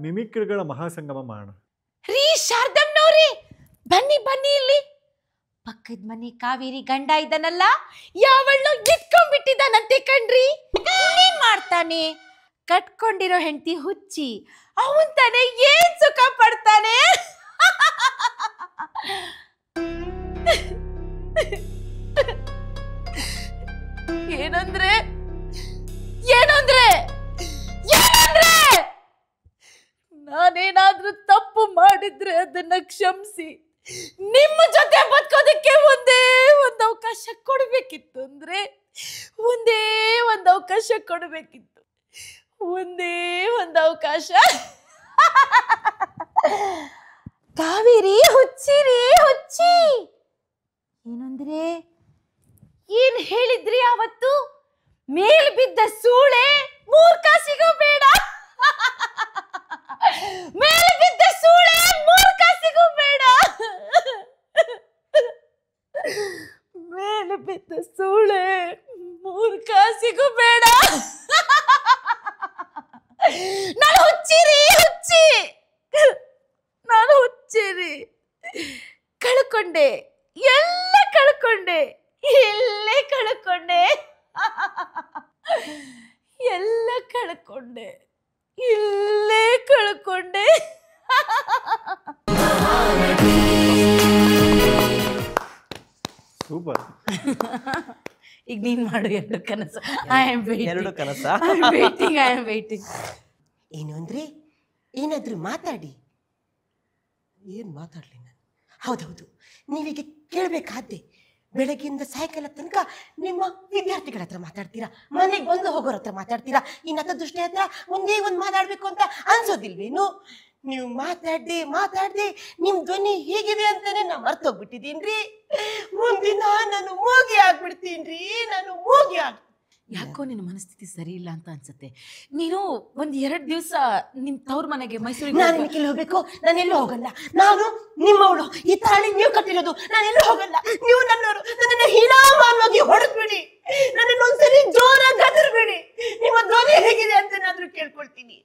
ಮಿಮಿಕ್ರಿಗಳ ಮಹಾಸಂಗಮ ಮಾಡೋಣ ರೀ ಶಾರದಮ್ಮನವ್ರಿ ಬನ್ನಿ ಇಲ್ಲಿ ಪಕ್ಕದ ಮನೆ ಕಾವೇರಿ ಗಂಡ ಇದ್ದಾನಲ್ಲ ಯಾವಳ್ಳೋ ಇಟ್ಕೊಂಡ್ಬಿಟ್ಟಿದ್ದಾನಂತೆ ಕಣ್ರಿ ಏನ್ ಮಾಡ್ತಾನೆ ಕಟ್ಕೊಂಡಿರೋ ಹೆಂಡತಿ ಹುಚ್ಚಿ ಅವನ್ ತಾನೆ ಏನ್ ಸುಖ ಪಡ್ತಾನೆ ಏನಂದ್ರೆ ನಾನೇನಾದ್ರೂ ತಪ್ಪು ಮಾಡಿದ್ರೆ ಅದನ್ನ ಕ್ಷಮಿಸಿ ನಿಮ್ಮ ಜೊತೆ ಬದುಕೋದಕ್ಕೆ ಒಂದೇ ಒಂದು ಅವಕಾಶ ಕೊಡ್ಬೇಕಿತ್ತು ಅಂದ್ರೆ ಒಂದೇ ಒಂದು ಅವಕಾಶ ಕಾವೇರಿ ಹುಚ್ಚಿ ಏನಂದ್ರೆ ಏನ್ ಹೇಳಿದ್ರಿ ಅವತ್ತು ಮೇಲ್ ಬಿದ್ದ ಸೂಳೆ ಮೂರ್ಖ ಸಿಗಬೇಡ ಮೇಲೆ ಬಿದ್ದ ಸೂಳೆ ಮೂರ್ಖ ಸಿಗಬೇಡ ಮೇಲೆ ಬಿದ್ದ ಸೂಳೆ ಮೂರ್ಖ ಸಿಗಬೇಡ ನಾನು ಹುಚ್ಚಿರಿ ಕಳ್ಕೊಂಡೆ ಎಲ್ಲ ಕಳ್ಕೊಂಡೆ ಇಲ್ಲೇ ಕಳ್ಕೊಂಡೆ ಸೂಪರ್ ಈಗ ನೀನ್ ಮಾಡು 2 ಕನಸು ಐ ಆಮ್ ವೇಟಿಂಗ್ ಏನು ಅಂದ್ರೆ ಏನಾದ್ರೂ ಮಾತಾಡಿ ಏನ್ ಮಾತಾಡ್ಲಿ ನಾನು ಹೌದೌದು ನೀವೀಗ ಕೇಳಬೇಕಾದ್ದೆ ಬೆಳಗ್ಗೆಯಿಂದ ಸಾಯಂಕಾಲ ತನಕ ನಿಮ್ಮ ವಿದ್ಯಾರ್ಥಿಗಳ ಹತ್ರ ಮಾತಾಡ್ತೀರಾ ಮನೆಗೆ ಬಂದು ಹೋಗೋರ ಹತ್ರ ಮಾತಾಡ್ತೀರಾ ಇನ್ನತ್ತ ದೃಷ್ಟಿ ಹತ್ರ ಒಂದೇ ಒಂದು ಮಾತಾಡ್ಬೇಕು ಅಂತ ಅನ್ಸೋದಿಲ್ವೇನು ನೀವು ಮಾತಾಡ್ದೆ ನಿಮ್ ಧ್ವನಿ ಹೇಗಿದೆ ಅಂತಾನೆ ನಾ ಮರ್ತೋಗ್ಬಿಟ್ಟಿದ್ದೀನ್ರಿ ಮುಂದಿನ ನಾನು ಮೂಗಿ ಆಗ್ಬಿಡ್ತೀನ್ರಿ ಯಾಕೋ ನಿನ್ನ ಮನಸ್ಥಿತಿ ಸರಿ ಇಲ್ಲ ಅಂತ ಅನ್ಸುತ್ತೆ ನೀನು 1-2 ದಿವಸ ನಿಮ್ ತವ್ರ ಮನೆಗೆ ಮೈಸೂರಿಗೆ ನಾನು ನಿಮಗೆ ಹೋಗ್ಬೇಕು ನಾನೆಲ್ಲೂ ಹೋಗಲ್ಲ ನಾನು ನಿಮ್ಮವಳು ಈ ತಾಳಿ ನೀವು ಕಟ್ಟಿರೋದು ನಾನೆಲ್ಲೂ ಹೋಗಲ್ಲ ನೀವು ನನ್ನವರು ನನ್ನನ್ನು ಹೀನಾಮಾನವಾಗಿ ಹೊಡೆದ್ಬಿಡಿ ನನ್ನನ್ನು ಒಂದ್ಸರಿ ಜೋರಾಗಿ ಗದರ್ಬೇಡಿ ನಿಮ್ಮ ಧ್ವನಿ ಹೇಗಿದೆ ಅಂತ ನಾದ್ರೂ ಕೇಳ್ಕೊಳ್ತೀನಿ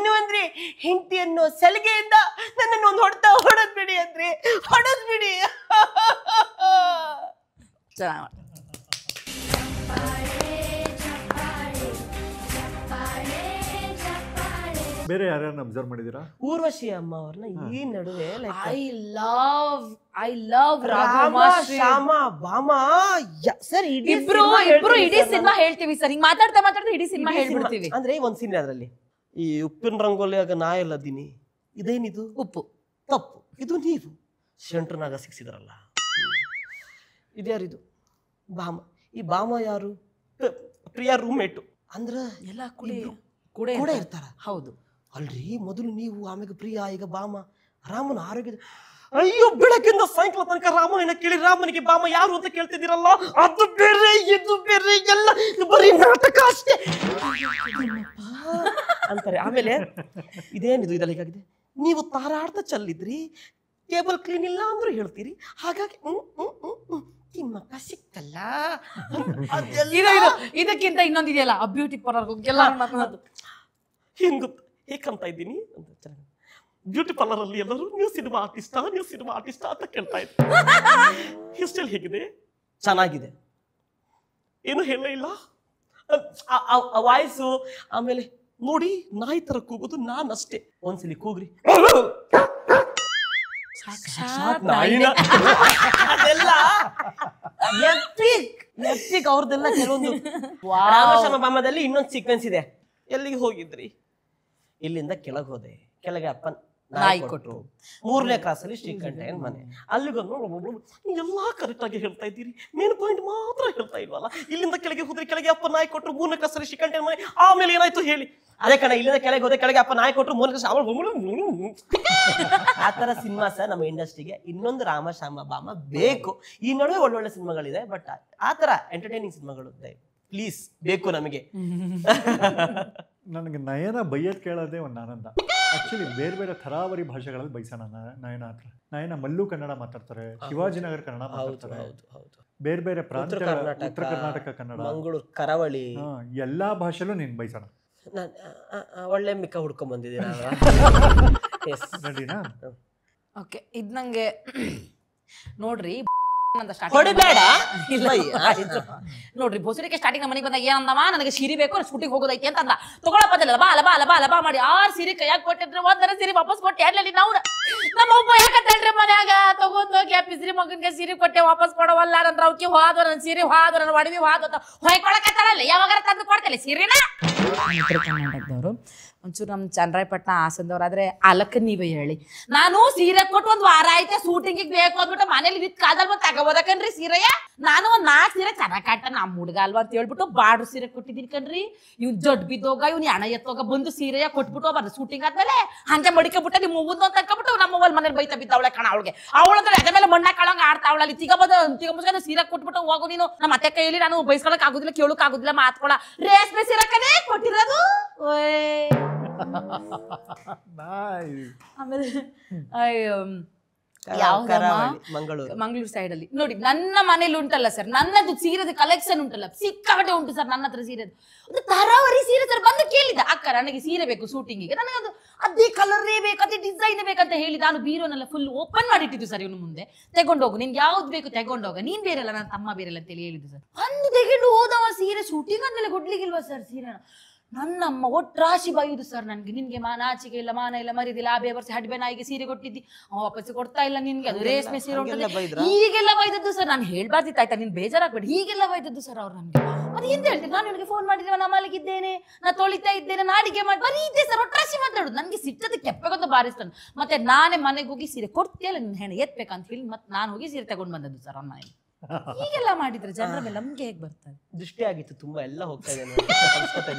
ಏನು ಅಂದ್ರೆ ಹೆಂಡತಿ ಅನ್ನೋ ಸಲಿಗೆಯಿಂದ ನನ್ನನ್ನು ಒಂದು ಹೊಡೆದ್ಬಿಡಿ ಅಂದ್ರೆ ಹೊಡೆದ್ಬಿಡಿ ಚೆನ್ನಾಗಿ ಬೇರೆ ಯಾರ್ಯಾರನ್ನ ಅಬ್ಸರ್ವ್ ಮಾಡಿದ್ದೀರಾ? ಊರ್ವಶಿ ಅಮ್ಮ ಅವ್ರನ್ನ ಈ ನಡುವೆ ಐ ಲವ್ ರಾಮ ಶ್ಯಾಮ ಬಾಮ ಸರ್ ಇಬ್ರು ಇಡೀ ಸಿನಿಮಾ ಹೇಳ್ತೀವಿ ಸರ್. ಹಿಂಗ್ ಮಾತಾಡ್ತಾ ಇಡೀ ಸಿನಿಮಾ ಹೇಳ್ಬಿಡ್ತೀವಿ. ಅಂದ್ರೆ ಒಂದ್ ಸೀನ್ ಅದ್ರಲ್ಲಿ ಈ ಉಪ್ಪಿನ ರಂಗೋಲಿಯಾಗ ನಾ ಎಲ್ಲದೀನಿ, ಇದೇನಿದು ಉಪ್ಪು ತಪ್ಪು, ಇದು ನೀವು ಶಂಟ್ರನಾಗ ಸಿಕ್ಸಿದ್ರಲ್ಲ, ಇದ್ಯಾರಿದು ಬಾಮ. ಈ ಬಾಮ ಯಾರು? ಪ್ರಿಯಾ ರೂಮ್ಮೇಟು. ಅಂದ್ರ ಎಲ್ಲ ಕೂಡ ಇರ್ತಾರ. ಹೌದು ಅಲ್ರಿ, ಮೊದಲು ನೀವು, ಆಮೇಲೆ ಪ್ರಿಯಾ, ಈಗ ಬಾಮ. ರಾಮನ ಆರೋಗ್ಯದ ಅಯ್ಯೋ ಬೆಳಕಿಂದ ಸಾಯಂಕಾಲ ತನಕ ರಾಮಾಯಣ ಕೇಳಿ ರಾಮನಿಗೆ ಬಾಮ ಯಾರು ಅಂತ ಕೇಳ್ತಿದ್ದೀರಲ್ಲ, ಅದು ಬೇರೆ ಇದು ಬೇರೆ, ಎಲ್ಲ ಬರೀ ನಾಟಕ ಅಷ್ಟೇ ಅಂತಾರೆ. ಆಮೇಲೆ ಇದೇನಿದು ಇದೆಲ್ಲ ಹೀಗಾಗಿದೆ, ನೀವು ತಾರಾಡ್ತಾ ಚಲ್ಲಿದ್ರಿ, ಟೇಬಲ್ ಕ್ಲೀನ್ ಇಲ್ಲ ಅಂದ್ರೂ ಹೇಳ್ತೀರಿ, ಹಾಗಾಗಿ ತಿಮ್ಮಕ್ಕ ಸಿಕ್ಕಲ್ಲ. ಇದಕ್ಕಿಂತ ಇನ್ನೊಂದಿದೆಯಲ್ಲ, ಬ್ಯೂಟಿ ಪಾರ್ಲರ್ ಹಿಂಗ್ ಹೇಗಂತ ಇದ್ದೀನಿ ಅಂತ. ಬ್ಯೂಟಿ ಪಾರ್ಲರ್ ಅಲ್ಲಿ ಎಲ್ಲರೂ ನೀವು ಸಿನಿಮಾ ಆರ್ಟಿಸ್ಟಾ ಅಂತ ಕೇಳ್ತಾ ಇದ್ರು. ಹೇರ್ ಸ್ಟೈಲ್ ಹೇಗಿದೆ? ಚೆನ್ನಾಗಿದೆ. ಏನು ಹೇಳಲೇ ಇಲ್ಲ. ವಾಯ್ಸು, ಆಮೇಲೆ ನೋಡಿ ನಾಯಿ ತರ ಕೂಗೋದು ನಾನಷ್ಟೇ. ಒಂದ್ಸಲಿ ಕೂಗ್ರಿ, ಅದೆಲ್ಲ ಎಪಿಕ್ ಅವ್ರದೆಲ್ಲ ಕೆಲವೊಂದು. ರಾಮಶ್ಯಾಮ ಬಾಮದಲ್ಲಿ ಇನ್ನೊಂದು ಸೀಕ್ವೆನ್ಸ್ ಇದೆ. ಎಲ್ಲಿಗೆ ಹೋಗಿದ್ರಿ? ಇಲ್ಲಿಂದ ಕೆಳಗೆ ಹೋದೆ, ಕೆಳಗೆ ಅಪ್ಪ ನಾಯಿ ಕೊಟ್ರು. 3ನೇ ಕ್ಲಾಸಲ್ಲಿ ಶ್ರೀಕಂಠಯ್ಯನ ಮನೆ. ಅಲ್ಲಿಗೊಂದು ಎಲ್ಲಾ ಕರೆಕ್ಟ್ ಆಗಿ ಹೇಳ್ತಾ ಇದ್ದೀರಿ, ಮೇನ್ ಪಾಯಿಂಟ್ ಮಾತ್ರ ಹೇಳ್ತಾ ಇಲ್ವಲ್ಲ. ಇಲ್ಲಿಂದ ಕೆಳಗೆ ಹೋದ್ರೆ ಕೆಳಗೆ ಅಪ್ಪ ನಾಯಿ ಕೊಟ್ರು, 3ನೇ ಕ್ಲಾಸಲ್ಲಿ ಶ್ರೀಕಂಠಯ್ಯನ ಮನೆ. ಆಮೇಲೆ ಏನಾಯ್ತು ಹೇಳಿ? ಅದೇ ಕಣ, ಇಲ್ಲಿಂದ ಕೆಳಗೆ ಹೋದೆ ಕೆಳಗೆ ಅಪ್ಪ ನಾಯಿ ಕೊಟ್ರು, 3ನೇ ಕ್ಲಾಸ್. ಆ ತರ ಸಿನಿಮಾ ಸರ್ ನಮ್ಮ ಇಂಡಸ್ಟ್ರಿಗೆ ಇನ್ನೊಂದು ರಾಮಶ್ಯಾಮ ಬಾಮ ಬೇಕು. ಈ ನಡುವೆ ಒಳ್ಳೊಳ್ಳೆ ಸಿನಿಮಾಗಳಿದೆ, ಬಟ್ ಆ ತರ ಎಂಟರ್ಟೈನಿಂಗ್ ಸಿನಿಮಾಗಳು ಪ್ಲೀಸ್ ಬೇಕು ನಮಗೆ. ನನಗೆ ನಯನ ಬೈಯದ್ ಕೇಳೋದೇ ಒಂದು ಆನಂದ. ಆಕ್ಚುಲಿ ಬೇರೆ ಬೇರೆ ಥರಾವರಿ ಭಾಷೆಗಳಲ್ಲಿ ಬೈಸೋಣ ನಯನ ಹತ್ರ. ನಯನ ಮಲ್ಲು ಕನ್ನಡ ಮಾತಾಡ್ತಾರೆ, ಶಿವಾಜಿನಗರ ಕನ್ನಡ ಮಾತಾಡ್ತಾರೆ, ಬೇರೆ ಬೇರೆ ಪ್ರಾಂತ, ಉತ್ತರ ಕರ್ನಾಟಕ ಕನ್ನಡ, ಮಂಗಳೂರು ಕರಾವಳಿ, ಎಲ್ಲಾ ಭಾಷೆಲೂ ನೀನ್ ಬೈಸೋಣ. ಒಳ್ಳೆ ಮಿಕ್ಕ ಹುಡ್ಕೊಂಡ್ ಬಂದಿದ್ದೀರಾ ನಡಿನಾ? ಓಕೆ, ಇದ್ ನಂಗೆ ನೋಡ್ರಿ ಹೊಡಿಬೇಡ. ನೋಡ್ರಿ, ಬೋಸಡಿಕೆ ಸ್ಟಾರ್ಟಿಂಗ್ ಮನೆಗೆ ಬಂದಾಗ ಏನಂದವ, ನನಗೆ ಸೀರೆ ಬೇಕು, ಶೂಟಿಂಗ್ ಹೋಗೋದೈತಿ ಅಂತ ಅಂದ. ತಗೊಳಪ್ಪದಿಲ್ಲ, ಲಬಾ ಮಾಡಿ 6 ಸೀರೆ ಕೈಯಾಗ ಕೊಟ್ಟಿದ್ರೆ 1 ಸೀರೆ ವಾಪಸ್ ಕೊಟ್ಟೆ. ಅಲ್ಲಿ ನಾವು ನಮ್ಮ ಒಬ್ಬ ಯಾಕಂತೇಳ್ರಿ ಮನ್ಯಾಗ ತಗೊಂಡೋಗಿ ಆ ಪಿಸ್ರಿ ಮಗನ್ಗೆ ಸೀರೆ ಕೊಟ್ಟೆ, ವಾಪಸ್ ಕೊಡವಲ್ಲ. ನನ್ನ ರೌಕಿ ಹೋದ್ರು, ನನ್ನ ಸೀರೆ ಹೋದ್ರು, ನನ್ನ ಒಡವಿ ಹೋದ್ರು ಅಂತ ಹೊಯ್ಕೊಳಕತ್ತಾಳಲ್ಲ. ಯಾವಾಗ ತಂದು ಕೊಡ್ತೇನೆ ಸೀರೆನ? ಉತ್ತರ ಕರ್ನಾಟಕದವರು ಒಂಚೂರು ನಮ್ಮ ಚನ್ನರಾಯಪಟ್ಟಣ ಹಾಸನದವ್ರಾದ್ರೆ ಅಲಕ್ಕ ನೀವೇ ಹೇಳಿ. ನಾನು ಸೀರೆ ಕೊಟ್ಟು 1 ವಾರ ಆಯ್ತೆ, ಶೂಟಿಂಗಿಗೆ ಬೇಕು ಅಂದ್ಬಿಟ್ಟು ಮನೇಲಿ ವಿತ್ ಕಾದಲ್ಲಿ ಬಂದು ತಗೋಬೋದಕನ್ರಿ ಸೀರೆಯ. ನಾನು 4 ಸೀರೆ ಚೆನ್ನಾಗಿ ಕಾಟ, ನಮ್ಮ ಹುಡುಗ ಅಲ್ವಾ ಅಂತ ಹೇಳ್ಬಿಟ್ಟು ಬಾಡ್ರು ಸೀರೆ ಕೊಟ್ಟಿದ್ದೀನಿ ಕಣ್ರಿ. ಇವ್ನು ಜಡ್ ಬಿದ್ದೋಗ, ಇವ್ನು ಹಣ ಎತ್ತೋಗ ಬಂದು ಸೀರೆಯ ಕೊಟ್ಬಿಟ್ಟು ಬರ್ದು ಶೂಟಿಂಗ್ ಆದ್ಮೇಲೆ ಹಂಗೆ ಮಡಿಕಬಿಟ್ಟ ನಿಮ್ಮ ಮುಂದೆ ಅಂತ ಅನ್ಕೊಬಿಟ್ಟು ನಮ್ಮ ಅವ್ವಲ್ ಮನೇಲಿ ಬೈತಾ ಬಿದ್ದವಳೆ ಕಣ. ಅವಳಂದ್ರೆ ಅದ ಮೇಲೆ ಮಣ್ಣ ಕಳಂಗ ಆಡ್ತಾವಳಲ್ಲಿ. ತಿಗಬಂದು ಸೀರೆ ಕೊಟ್ಬಿಟ್ಟು ಹೋಗು ನೀನು. ನಮ್ಮ ಅತ್ತೆ ಕೈಯಲ್ಲಿ ನಾನು ಬೈಸ್ಕೊಳಕ್ ಆಗುದಿಲ್ಲ, ಕೇಳಕ್ ಆಗುದಿಲ್ಲ, ಮಾತ್ಕೊಳ ರೇಷ್ಮೆ ಸೀರೆಕನೇ ಕೊಟ್ಟಿರೋದು. ಆಮೇಲೆ ಮಂಗಳೂರು ಸೈಡ್ ಅಲ್ಲಿ ನೋಡಿ, ನನ್ನ ಮನೇಲಿ ಉಂಟಲ್ಲ ಸರ್, ನನ್ನದು ಸೀರೆದ ಕಲೆಕ್ಷನ್ ಉಂಟಲ್ಲ, ಸಿಕ್ಕಾಪಟ್ಟೆ ಉಂಟು ಸರ್ ನನ್ನ ಹತ್ರ ಸೀರೆ. ಒಂದು ತರಾವರಿ ಸೀರೆ ಸರ್. ಬಂದು ಕೇಳಿದ, ಅಕ್ಕ ನನಗೆ ಸೀರೆ ಬೇಕು ಶೂಟಿಂಗಿಗೆ, ನನಗೆ ಅದು ಅದೇ ಕಲರೇ ಬೇಕು, ಅದೇ ಡಿಸೈನ್ ಬೇಕಂತ ಹೇಳಿ ನಾನು ಬೀರೋನೆಲ್ಲ ಫುಲ್ ಓಪನ್ ಮಾಡಿಟ್ಟಿದ್ದು ಸರ್. ಇವನು ಮುಂದೆ ತೆಗೊಂಡೋಗು, ನಿನ್ಗೆ ಯಾವ್ದು ಬೇಕು ತೆಗೊಂಡೋಗ, ನೀನ್ ಬೇರೆಲ್ಲ ನನ್ನ ತಮ್ಮ ಬೇರೆಲ್ಲ ಅಂತ ಹೇಳಿದ್ದು ಸರ್. ಒಂದು ತೆಗೆದು ಹೋದವ ಸೀರೆ ಶೂಟಿಂಗ್ ಆದ್ಮೇಲೆ ಕೊಡ್ಲಿಕ್ಕಿಲ್ವಾ ಸರ್ ಸೀರೆನ? ನನ್ನಮ್ಮ ಒಟ್ರಾಶಿ ಬೈಯುದು ಸರ್ ನನ್ಗೆ. ನಿನ್ಗೆ ನಾಚಿಕೆ ಇಲ್ಲ, ಮಾನ ಇಲ್ಲ, ಮರಿದಿಲ್ಲ, ಆ ಬೇವರ್ಸಿ ಹಡ್ಬೆ ನಾಯಿಗೆ ಸೀರೆ ಕೊಟ್ಟಿದ್ದಿ, ವಾಪಸ್ ಕೊಡ್ತಾ ಇಲ್ಲ ನಿನ್ಗೆ, ಅದು ರೇಷ್ಮೆ ಸೀರೆ ಉಂಟು, ಹೀಗೆಲ್ಲ ಬೈದದ್ದು ಸರ್. ನಾನು ಹೇಳ್ಬಾರ್ದಿತ್ತು ಆಯ್ತಾ, ನೀನ್ ಬೇಜಾರಾಗ್ಬೇಡಿ, ಹೀಗೆಲ್ಲ ಬೈದದ್ದು ಸರ್ ಅವ್ರು ನನ್ಗೆ. ಅದು ಎಂತ ಹೇಳ್ತೀನಿ, ನಾನು ನಿನಗೆ ಫೋನ್ ಮಾಡಿದ್ರೆ ನಾ ಮಲಗಿದ್ದೇನೆ, ನಾ ತೊಳಿತಾ ಇದ್ದೇನೆ, ನಾಡಿಗೆ ಮಾಡಿ ಬರೀ ಇದ್ದೆ ಸರ್. ಒಟ್ರಾಶಿ ಮಾತಾಡುದು. ನನ್ಗೆ ಸಿಟ್ಟದ ಕೆಪ್ಪಗೊಂದು ಬಾರಿಸ್ತಾನೆ. ಮತ್ತೆ ನಾನೇ ಮನೆಗೆ ಹೋಗಿ ಸೀರೆ ಕೊಡ್ತೀಯಲ್ಲ ನಿನ್ನ ಹೆಣ್ಣು ಎತ್ಬೇಕಂತ ಹೇಳಿ ಮತ್ತೆ ನಾನು ಹೋಗಿ ಸೀರೆ ತಗೊಂಡ್ ಬಂದದ್ದು ಸರ್ ಅವ್ನ ಮನೆಗೆ. ಹೀಗೆಲ್ಲ ಮಾಡಿದ್ರೆ ಜನರ ಮೇಲೆ ನಮ್ಗೆ ಹೇಗೆ ಬರ್ತದೆ? ದೃಷ್ಟಿ ಆಗಿತ್ತು, ತುಂಬಾ ಎಲ್ಲ ಹೋಗ್ತಾ ಇದೆ.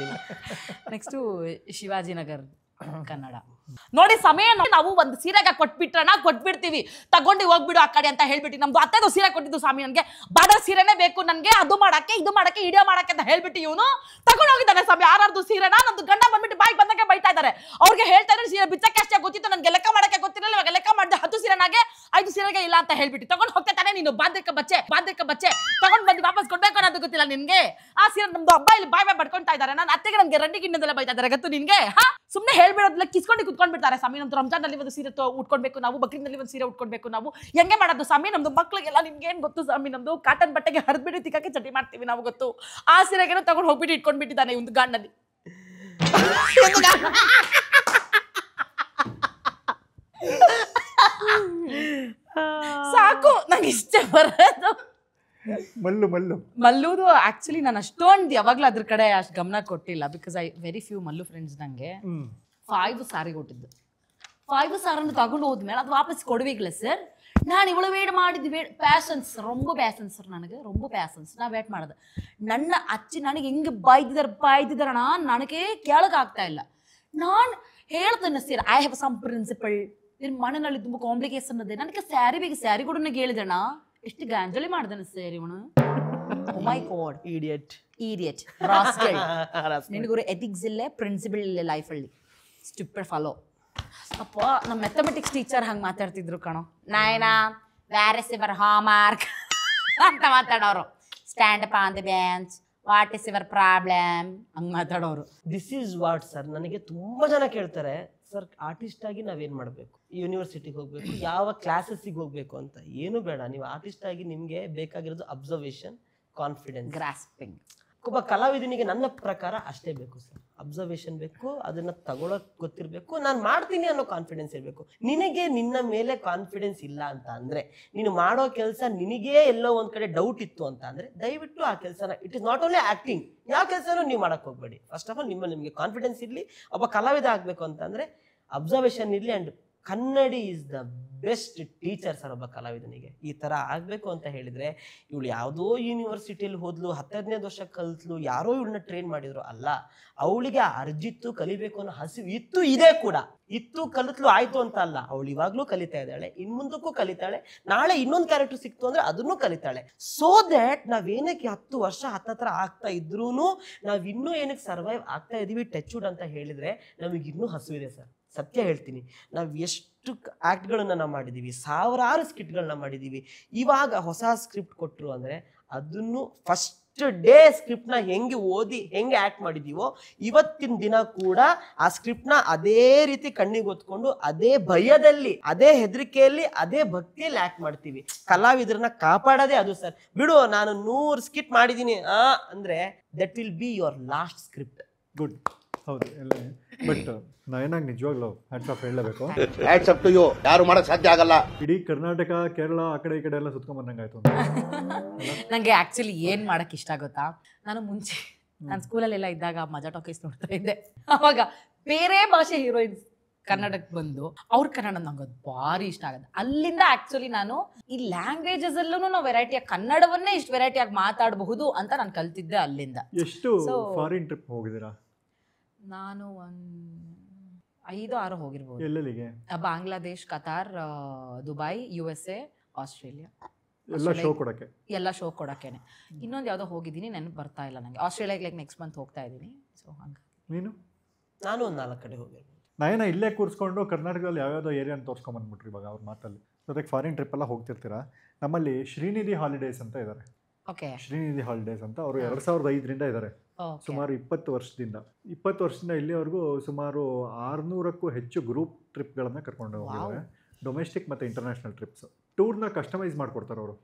ನೆಕ್ಸ್ಟ್ ಶಿವಾಜಿನಗರ್ ಕನ್ನಡ ನೋಡಿ, ಸಮಯ ನಾವು ಒಂದು ಸೀರೆಗೆ ಕೊಟ್ಬಿಡ್ತೀವಿ, ತಗೊಂಡು ಹೋಗ್ಬಿಡು ಆ ಕಡೆ ಅಂತ ಹೇಳ್ಬಿಟ್ಟು. ನಮ್ದು ಅತ್ತೆದು ಸೀರೆ ಕೊಟ್ಟಿದ್ದು ಸ್ವಾಮಿ, ನನ್ಗೆ ಬಾರ್ಡರ್ ಸೀರೆನೇ ಬೇಕು, ನನ್ಗೆ ಅದು ಮಾಡಕ್ಕೆ ಇದು ಮಾಡಕ್ಕೆ ವಿಡಿಯೋ ಮಾಡಕ್ಕೆ ಅಂತ ಹೇಳ್ಬಿಟ್ಟು ಇವನು ತಗೊಂಡೋಗಿದ್ದಾನೆ ಸ್ವಾಮಿ ಯಾರ್ದು ಸೀರೆನ. ನಮ್ದು ಗಂಡ ಬಂದ್ಬಿಟ್ಟು ಬಾಯಿ ಬಂದಂಗೆ ಬೈತಾ ಇದ್ದಾರೆ. ಅವ್ರಿಗೆ ಹೇಳ್ತಾ ಇದ್ರೆ ಸೀರೆ ಬಿಚ್ಚಕ್ಕೆ ಅಷ್ಟೇ ಗೊತ್ತಿತ್ತು, ನನ್ಗೆ ಲೆಕ್ಕ ಮಾಡಕ್ಕೆ ಗೊತ್ತಿರಲಿಲ್ಲ. ಇವಾಗ ಲೆಕ್ಕ ಮಾಡಿದೆ 10 ಸೀರೆನಾಗೆ 5 ಸೀರೆಗೆ ಇಲ್ಲ ಅಂತ ಹೇಳ್ಬಿಟ್ಟು ತಗೊಂಡು ಹೋಗ್ತಾ ತಾನೆ ನೀನು ಬಾಧ್ಯಕ ಬಚ್ಚೆ ತಗೊಂಡ್ ಬಂದು ವಾಪಸ್ ಕೊಡ್ಬೇಕು ಅನ್ನೋದು ಗೊತ್ತಿಲ್ಲ ನಿನ್ಗೆ. ಆ ಸೀರೆ ನಮ್ದು ಹಬ್ಬ ಇಲ್ಲಿ ಬಾಯ್ ಬಡ್ಕೊಂತಾ ಇದಾರೆ. ನನ್ನ ಅತ್ತೆಗೆ ನನ್ಗೆ ರಂಡಿ ಗಿಣ್ಣದೆಲ್ಲ ಬೈತಾ ಇದಾರೆ ಗೊತ್ತು ನಿನ್ಗೆ. ಸುಮ್ನೆ ಹೇಳ್ಬಿಡೋದ್ಲ ಕಿಸ್ಕೊಂಡು ಕುತ್ಕೊಂಡ್ಬಿಡ್ತಾರೆ. ಸ್ವಾಮಿ ನಮ್ದು ರಂಜಾನ್ ಅಲ್ಲಿ ಒಂದು ಸೀರೆ ಉಟ್ಕೊಳ್ಬೇಕು ನಾವು, ಬಕ್ರೀದ್ನಲ್ಲಿ ಒಂದು ಸೀರೆ ಉಟ್ಕೊಳ್ಬೇಕು ನಾವು. ಹೆಂಗೆ ಮಾಡೋದು ಸ್ವಾಮಿ, ನಮ್ದು ಮಕ್ಳಿಗೆಲ್ಲ ನಿಮ್ಗೆ ಏನ್ ಗೊತ್ತು ಸ್ವಾಮಿ, ನಮ್ದು ಕಾಟನ್ ಬಟ್ಟೆಗೆ ಹರಿದ್ಬಿಡಿ ತಿಕ್ಕಕ್ಕೆ ಚಟಿ ಮಾಡ್ತೀವಿ ನಾವು ಗೊತ್ತು. ಆ ಸೀರೆಗೆ ತಗೊಂಡು ಹೋಗ್ಬಿಟ್ಟು ಇಟ್ಕೊಂಡ್ಬಿಟ್ಟಿದ್ದಾನೆ ಒಂದು ಗಾಂಡಲ್ಲಿ. ಸಾಕು ನಂಗೆ ಇಷ್ಟ ಬರೋದು. ಮಲ್ಲುದು ಆಕ್ಚುಲಿ ನಾನು ಅಷ್ಟೊಂದು ಯಾವಾಗ್ಲೂ ಅದ್ರ ಕಡೆ ಅಷ್ಟು ಗಮನ ಕೊಟ್ಟಿಲ್ಲ. Because I very few Mallu friends ನಂಗೆ 5 ಸಾರಿ ಕೊಟ್ಟಿದ್ದು. 5 ಸಾರನ್ನು ತಗೊಂಡು ಹೋದ್ಮೇಲೆ ಅದು ವಾಪಸ್ ಕೊಡುವಿಲ್ಲ ಸರ್. ನಾನು ಇವಳು ವೇಟ್ ಮಾಡಿದ್ವಿ, ಪ್ಯಾಷನ್ಸ್ ரொம்ப ಪ್ಯಾಷನ್ಸ್ ಸರ್, ನನಗೆ ரொம்ப ಪ್ಯಾಷನ್ಸ್. ನಾ ವೇಟ್ ಮಾಡಿದೆ. ನನ್ನ ಅಚ್ಚಿ ನನಗೆ ಹೆಂಗೆ ಬಾಯ್ದಿದಾರಣ ನನಗೆ ಕೇಳಕ್ ಆಗ್ತಾ ಇಲ್ಲ. ನಾನು ಹೇಳ್ತೇನೆ sir, I have some principle. ನಿನ್ನ ಮನೆಯಲ್ಲಿ ತುಂಬ ಕಾಂಪ್ಲಿಕೇಶನ್ ಇದೆ. ನನಗೆ ಸ್ಯಾರಿ ಬೇಕು, ಸ್ಯಾರಿ ಕೂಡ ನನಗೆ ಹೇಳಿದಣ. ಎಷ್ಟು ಗಾಂಜಲಿ ಮಾಡ್ದಾನೆ ಸರ್ ಇವನು. ಮೈ ಗಾಡ್, ಇಡಿಯಟ್ ರಾಸ್ಕಲ್. ನಿನಗೊರು ಎಥಿಕ್ಸ್ ಇಲ್ಲೇ, ಪ್ರಿನ್ಸಿಪಲ್ ಇಲ್ಲೇ ಲೈಫಲ್ಲಿ. Stupid follow. ಅಪ್ಪ ನಮ್ಮ ಮ್ಯಾಥಮೆಟಿಕ್ಸ್ ಟೀಚರ್ ಹಂಗೆ ಮಾತಾಡ್ತಿದ್ರು ಕಣೋ. ನಾಯನ ವ್ಯಾರ್ ಇಸ್ ಯುವರ್ ಹೋಮ್ವರ್ಕ್ ಅಂತ ಮಾತಾಡೋರು. Stand up on the bench, what is your problem ಹಂಗೆ ಮಾತಾಡೋರು. This is what sir. ನನಗೆ ತುಂಬ ಜನ ಕೇಳ್ತಾರೆ, ಸರ್ ಆರ್ಟಿಸ್ಟ್ ಆಗಿ ನಾವೇನು ಮಾಡಬೇಕು, ಯೂನಿವರ್ಸಿಟಿಗೆ ಹೋಗಬೇಕು, ಯಾವ ಕ್ಲಾಸಸ್ಸಿಗೆ ಹೋಗಬೇಕು ಅಂತ. ಏನು ಬೇಡ, ನೀವು ಆರ್ಟಿಸ್ಟ್ ಆಗಿ ನಿಮಗೆ ಬೇಕಾಗಿರೋದು ಅಬ್ಸರ್ವೇಷನ್, ಕಾನ್ಫಿಡೆನ್ಸ್, ಗ್ರಾಸ್ಪಿಂಗ್. ಒಬ್ಬ ಕಲಾವಿದನಿಗೆ ನನ್ನ ಪ್ರಕಾರ ಅಷ್ಟೇ ಬೇಕು ಸರ್. ಅಬ್ಸರ್ವೇಷನ್ ಬೇಕು, ಅದನ್ನ ತಗೊಳಕ್ ಗೊತ್ತಿರಬೇಕು, ನಾನು ಮಾಡ್ತೀನಿ ಅನ್ನೋ ಕಾನ್ಫಿಡೆನ್ಸ್ ಇರಬೇಕು. ನಿನಗೆ ನಿನ್ನ ಮೇಲೆ ಕಾನ್ಫಿಡೆನ್ಸ್ ಇಲ್ಲ ಅಂತ ಅಂದ್ರೆ, ನೀನು ಮಾಡೋ ಕೆಲಸ ನಿನಗೇ ಎಲ್ಲೋ ಒಂದ್ ಕಡೆ ಡೌಟ್ ಇತ್ತು ಅಂತ ಅಂದ್ರೆ, ದಯವಿಟ್ಟು ಆ ಕೆಲಸನ, it is not only acting, ಯಾವ ಕೆಲಸನೂ ನೀವು ಮಾಡಕ್ ಹೋಗ್ಬೇಡಿ. ಫಸ್ಟ್ ಆಫ್ ಆಲ್ ನಿಮಗೆ ಕಾನ್ಫಿಡೆನ್ಸ್ ಇರಲಿ. ಒಬ್ಬ ಕಲಾವಿದ ಆಗ್ಬೇಕು ಅಂತಂದ್ರೆ ಅಬ್ಸರ್ವೇಷನ್ ಇರಲಿ. ಅಂಡ್ ಕನ್ನಡಿ is the best teacher sir ಒಬ್ಬ ಕಲಾವಿದನಿಗೆ. ಈ ಥರ ಆಗಬೇಕು ಅಂತ ಹೇಳಿದರೆ, ಇವಳು ಯಾವುದೋ ಯೂನಿವರ್ಸಿಟಿಯಲ್ಲಿ ಹೋದ್ಲು, 10-15 ವರ್ಷ ಕಲಿತ್ಲು, ಯಾರೋ ಇವಳನ್ನ ಟ್ರೈನ್ ಮಾಡಿದ್ರು ಅಲ್ಲ. ಅವಳಿಗೆ ಅರ್ಜಿತ್ತು, ಕಲಿಬೇಕು ಅನ್ನೋ ಹಸಿವು ಇತ್ತು, ಇದೆ ಕೂಡ ಇತ್ತು. ಕಲಿತ್ಲು ಆಯಿತು ಅಂತ ಅಲ್ಲ, ಅವಳು ಇವಾಗಲೂ ಕಲಿತಾ ಇದ್ದಾಳೆ, ಇನ್ನು ಮುಂದಕ್ಕೂ ಕಲಿತಾಳೆ. ನಾಳೆ ಇನ್ನೊಂದು ಕ್ಯಾರೆಕ್ಟರ್ ಸಿಕ್ತು ಅಂದರೆ ಅದನ್ನು ಕಲಿತಾಳೆ. ಸೊ ದ್ಯಾಟ್ ನಾವೇನಕ್ಕೆ 10 ವರ್ಷ ಹತ್ತತ್ರ ಆಗ್ತಾ ಇದ್ರೂ ನಾವು ಇನ್ನೂ ಏನಕ್ಕೆ ಸರ್ವೈವ್ ಆಗ್ತಾ ಇದ್ದೀವಿ ಟಚ್ ವುಡ್ ಅಂತ ಹೇಳಿದರೆ, ನಮಗಿನ್ನೂ ಹಸಿವಿದೆ ಸರ್. ಸತ್ಯ ಹೇಳ್ತೀನಿ, ನಾವು ಎಷ್ಟು ಆ್ಯಕ್ಟ್ಗಳನ್ನ ನಾವು ಮಾಡಿದ್ದೀವಿ, ಸಾವಿರಾರು ಸ್ಕ್ರಿಪ್ಟ್ಗಳನ್ನ ಮಾಡಿದ್ದೀವಿ. ಇವಾಗ ಹೊಸ ಸ್ಕ್ರಿಪ್ಟ್ ಕೊಟ್ಟರು ಅಂದರೆ ಅದನ್ನು ಫಸ್ಟ್ ಡೇ ಸ್ಕ್ರಿಪ್ಟ್ನ ಹೆಂಗೆ ಓದಿ ಹೆಂಗೆ ಆ್ಯಕ್ಟ್ ಮಾಡಿದ್ದೀವೋ, ಇವತ್ತಿನ ದಿನ ಕೂಡ ಆ ಸ್ಕ್ರಿಪ್ಟ್ನ ಅದೇ ರೀತಿ ಕಣ್ಣಿಗೆ ಹೊತ್ಕೊಂಡು, ಅದೇ ಭಯದಲ್ಲಿ, ಅದೇ ಹೆದರಿಕೆಯಲ್ಲಿ, ಅದೇ ಭಕ್ತಿಯಲ್ಲಿ ಆ್ಯಕ್ಟ್ ಮಾಡ್ತೀವಿ. ಕಲಾವಿದರನ್ನ ಕಾಪಾಡೋದೇ ಅದು ಸರ್. ಬಿಡು, ನಾನು 100 ಸ್ಕಿಟ್ ಮಾಡಿದ್ದೀನಿ ಅಂದರೆ that will be your last script. Good. ಹೌದು ಎಲ್ಲ. ಬಟ್ ನಯನಾಗ್ ನಿಜವಾಗ್ಲೂ ಹ್ಯಾಟ್ಸ್ ಆಫ್ ಹೇಳಬೇಕು. Hats off to you. ಯಾರು ಮಾಡಕ್ ಸಾಧ್ಯ ಆಗಲ್ಲ. ಇಡೀ ಕರ್ನಾಟಕ, ಕೇರಳ ಆ ಕಡೆ ಈ ಕಡೆ ಎಲ್ಲ ಸುತ್ಕೊಂಡ್ ಬಂದಂಗಾಯ್ತು. ನನಗೆ ಆಕ್ಚುಲಿ ಏನ್ ಮಾಡಕ್ ಇಷ್ಟ ಗೊತ್ತಾ, ನಾನು ಮುಂಚೆ ನಾನು ಸ್ಕೂಲಲ್ಲೆಲ್ಲ ಇದ್ದಾಗ ಮಜಾ ಟಾಕೀಸ್ ನೋಡ್ತಾ ಇದ್ದೆ. ಅವಾಗ ಬೇರೆ ಭಾಷೆ ಹೀರೋಯಿನ್ಸ್ ಕನ್ನಡಕ್ಕೆ ಬಂದು ಅವ್ರ ಕನ್ನಡ ನಂಗೆ ಅದು ಭಾರಿ ಇಷ್ಟ ಆಗುತ್ತೆ. ಅಲ್ಲಿಂದ ಆಕ್ಚುಲಿ ನಾನು ಈ ಲ್ಯಾಂಗ್ವೇಜಸ್ ಅಲ್ಲೂ ನಾವು ವೆರೈಟಿಯಾಗಿ ಕನ್ನಡವನ್ನೇ ಇಷ್ಟು ವೆರೈಟಿಯಾಗಿ ಮಾತಾಡಬಹುದು ಅಂತ ನಾನು ಕಲ್ತಿದ್ದೆ ಅಲ್ಲಿಂದ. ಎಷ್ಟು ಫಾರಿನ್ ಟ್ರಿಪ್ ಹೋಗಿದ್ದೀರಾ? ನಾನು 5-6 ಹೋಗಿರ್ಬೋದು. ಎಲ್ಲೆಲ್ಲಿಗೆ? Bangladesh, Qatar, Dubai, USA, Australia. ಎಲ್ಲ ಶೋ ಕೊಡಕ್ಕೇನೆ. ಇನ್ನೊಂದು ಯಾವುದೋ ಹೋಗಿದ್ದೀನಿ, ನೆನಪು ಬರ್ತಾ ಇಲ್ಲ ನನಗೆ. ಆಸ್ಟ್ರೇಲಿಯಾಗೆ ನೆಕ್ಸ್ಟ್ ಮಂತ್ ಹೋಗ್ತಾ ಇದ್ದೀನಿ. ಸೊ ಹಂಗೆ. ನೀನು? ನಾನು ಒಂದು 4 ಕಡೆ ಹೋಗಿರ್ಬೋದು. ನಯನ ಇಲ್ಲೇ ಕೂರಿಸ್ಕೊಂಡು ಕರ್ನಾಟಕದಲ್ಲಿ ಯಾವ್ಯಾವುದೋ ಏರಿಯಾನ ತೋರಿಸ್ಕೊಂಬಂದ್ಬಿಟ್ರಿ ಇವಾಗ ಅವ್ರ ಮಾತಲ್ಲಿ. ಜೊತೆಗೆ ಫಾರಿನ್ ಟ್ರಿಪ್ ಎಲ್ಲ ಹೋಗ್ತಿರ್ತೀರಾ. ನಮ್ಮಲ್ಲಿ ಶ್ರೀನಿಧಿ ಹಾಲಿಡೇಸ್ ಅಂತ ಇದ್ದಾರೆ. ಶ್ರೀನಿಧಿ ಹಾಲಿಡೇಸ್ ಅಂತ ಅವರು 2005ರಿಂದ ಇದ್ದಾರೆ. ಸುಮಾರು 20 ವರ್ಷದಿಂದ ಇಲ್ಲಿವರೆಗೂ ಸುಮಾರು 600ಕ್ಕೂ ಹೆಚ್ಚು ಗ್ರೂಪ್ ಟ್ರಿಪ್ಗಳನ್ನು ಕರ್ಕೊಂಡು ಹೋಗಿದ್ದಾರೆ. ಡೊಮೆಸ್ಟಿಕ್ ಮತ್ತು ಇಂಟರ್ನ್ಯಾಷನಲ್ ಟ್ರಿಪ್ಸ್. ಟೂರ್ನ ಕಸ್ಟಮೈಸ್ ಮಾಡ್ಕೊಡ್ತಾರೆ ಅವರು.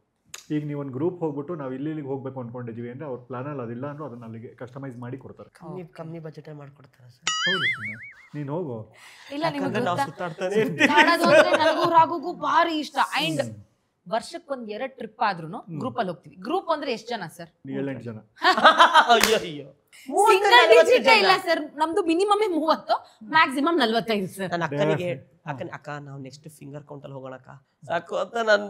ಈಗ ನೀವು ಒಂದು ಗ್ರೂಪ್ ಹೋಗ್ಬಿಟ್ಟು ನಾವು ಇಲ್ಲಿಗೆ ಹೋಗ್ಬೇಕು ಅಂದ್ಕೊಂಡಿದ್ದೀವಿ ಅಂದರೆ ಅವ್ರ ಪ್ಲಾನಲ್ಲಿ ಅದಿಲ್ಲ ಅಂದರೂ ಅದನ್ನ ಅಲ್ಲಿಗೆ ಕಸ್ಟಮೈಸ್ ಮಾಡಿ ಕೊಡ್ತಾರೆ. ಕಮ್ಮಿ ಬಜೆಟ್ ಮಾಡ್ಕೊಡ್ತಾರೆ ಸರ್. ಹೌದು, ನೀನು ಹೋಗು. ಇಲ್ಲ, ನನಗೂ ಭಾರಿ ಇಷ್ಟ. ಅಂಡ್ ವರ್ಷಕ್ಕೆ 1-2 ಟ್ರಿಪ್ ಆದ್ರೂ ಗ್ರೂಪ್ ಅಲ್ಲಿ ಹೋಗ್ತೀವಿ. ಗ್ರೂಪ್ ಅಂದ್ರೆ ಎಷ್ಟು ಜನ ಸರ್? 7-8 ಜನ. ಸಿಂಗಲ್ ಡಿಜಿಟ್ ಇಲ್ಲ ಸರ್ ನಮ್ದು. Minimum 30, maximum 45 sir. ನನ್ನ ಅಕ್ಕನಿಗೆ ಅಕ್ಕ ನಾವು ನೆಕ್ಸ್ಟ್ ಫಿಂಗರ್ ಕೌಂಟ್ ಅಲ್ಲಿ ಹೋಗೋಣಕ್ಕ ಸಾಕು ಅಂತ ನಾನು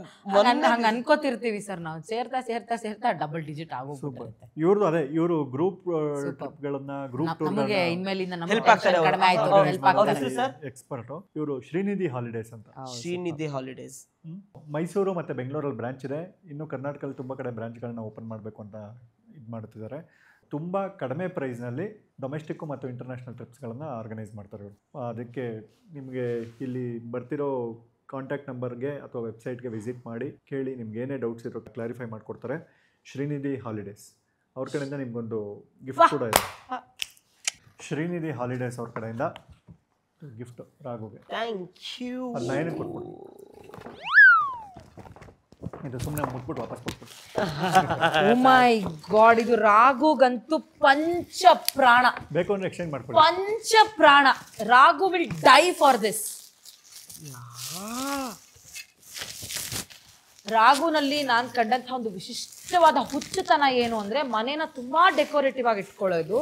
ಹಂಗ ಅನ್ಕೋತಿರ್ತೀವಿ ಸರ್. ನಾವು ಸೇರ್ತಾ ಡಬಲ್ ಡಿಜಿಟ್ ಆಗೋಗ್ಬಿಡುತ್ತೆ. ಇವ್ರದ್ದು ಅದೇ, ಇವರು ಗ್ರೂಪ್ ಟ್ರಿಪ್ಗಳನ್ನ ಗ್ರೂಪ್ ನಮಗೆ ಇನ್ಮೇಲಿಂದ ನಮಗೆ ಹೆಲ್ಪ್ ಆಗ್ತಾರೆ, ಕಡಿಮೆ ಆಯ್ತು, ಹೆಲ್ಪ್ ಆಗ್ತಾರೆ ಸರ್. ಎಕ್ಸ್ಪರ್ಟ್ ಇವರು. ಶ್ರೀನಿಧಿ ಹಾಲಿಡೇಸ್ ಅಂತ. ಶ್ರೀನಿಧಿ ಹಾಲಿಡೇಸ್ ಮೈಸೂರು ಮತ್ತು ಬೆಂಗಳೂರಲ್ಲಿ ಬ್ರಾಂಚ್ ಇದೆ. ಇನ್ನು ಕರ್ನಾಟಕದಲ್ಲಿ ತುಂಬ ಕಡೆ ಬ್ರಾಂಚ್ಗಳನ್ನ ಓಪನ್ ಮಾಡಬೇಕು ಅಂತ ಇದು ಮಾಡ್ತಿದ್ದಾರೆ. ತುಂಬ ಕಡಿಮೆ ಪ್ರೈಸ್ನಲ್ಲಿ ಡೊಮೆಸ್ಟಿಕ್ಕು ಮತ್ತು ಇಂಟರ್ನ್ಯಾಷನಲ್ ಟ್ರಿಪ್ಸ್ಗಳನ್ನು ಆರ್ಗನೈಸ್ ಮಾಡ್ತಾರೆ ಇವರು. ಅದಕ್ಕೆ ನಿಮಗೆ ಇಲ್ಲಿ ಬರ್ತಿರೋ ಕಾಂಟ್ಯಾಕ್ಟ್ ನಂಬರ್ಗೆ ಅಥವಾ ವೆಬ್ಸೈಟ್ಗೆ ವಿಸಿಟ್ ಮಾಡಿ ಕೇಳಿ, ನಿಮ್ಗೆ ಏನೇ ಡೌಟ್ಸ್ ಇರೋ ಕ್ಲಾರಿಫೈ ಮಾಡಿಕೊಡ್ತಾರೆ. ಶ್ರೀನಿಧಿ ಹಾಲಿಡೇಸ್ ಅವ್ರ ಕಡೆಯಿಂದ ನಿಮ್ಗೊಂದು ಗಿಫ್ಟ್ ಕೂಡ ಇದೆ. ಶ್ರೀನಿಧಿ ಹಾಲಿಡೇಸ್ ಅವ್ರ ಕಡೆಯಿಂದ ಗಿಫ್ಟ್ ರಾಘುಗೆ. Thank you. ಅದನ್ನ ಏನಕ್ಕೆ ಕೊಟ್ಬಿಟ್ಟು ಇದು ಸುಮ್ಮನೆ ಮುಟ್ಬಿಟ್ಟು ವಾಪಸ್ ಕೊಟ್ಬಿಟ್ಟು. ಓ ಮೈ ಗಾಡ್, ಇದು ರಾಘುಗಂತೂ ಪಂಚ ಪ್ರಾಣ. ಬೇಕು ಅಂದ್ರೆ ಎಕ್ಸ್ಚೇಂಜ್ ಮಾಡ್ಕೊಳ್ಳಿ. ಪಂಚ ಪ್ರಾಣ. Raghu will die for this. ರಾಘುನಲ್ಲಿ ನಾನು ಕಂಡಂತಹ ಒಂದು ವಿಶಿಷ್ಟವಾದ ಹುಚ್ಚುತನ ಏನು ಅಂದ್ರೆ ಮನೇನ ತುಂಬಾ ಡೆಕೋರೇಟಿವ್ ಆಗಿ ಇಟ್ಕೊಳ್ಳೋದು.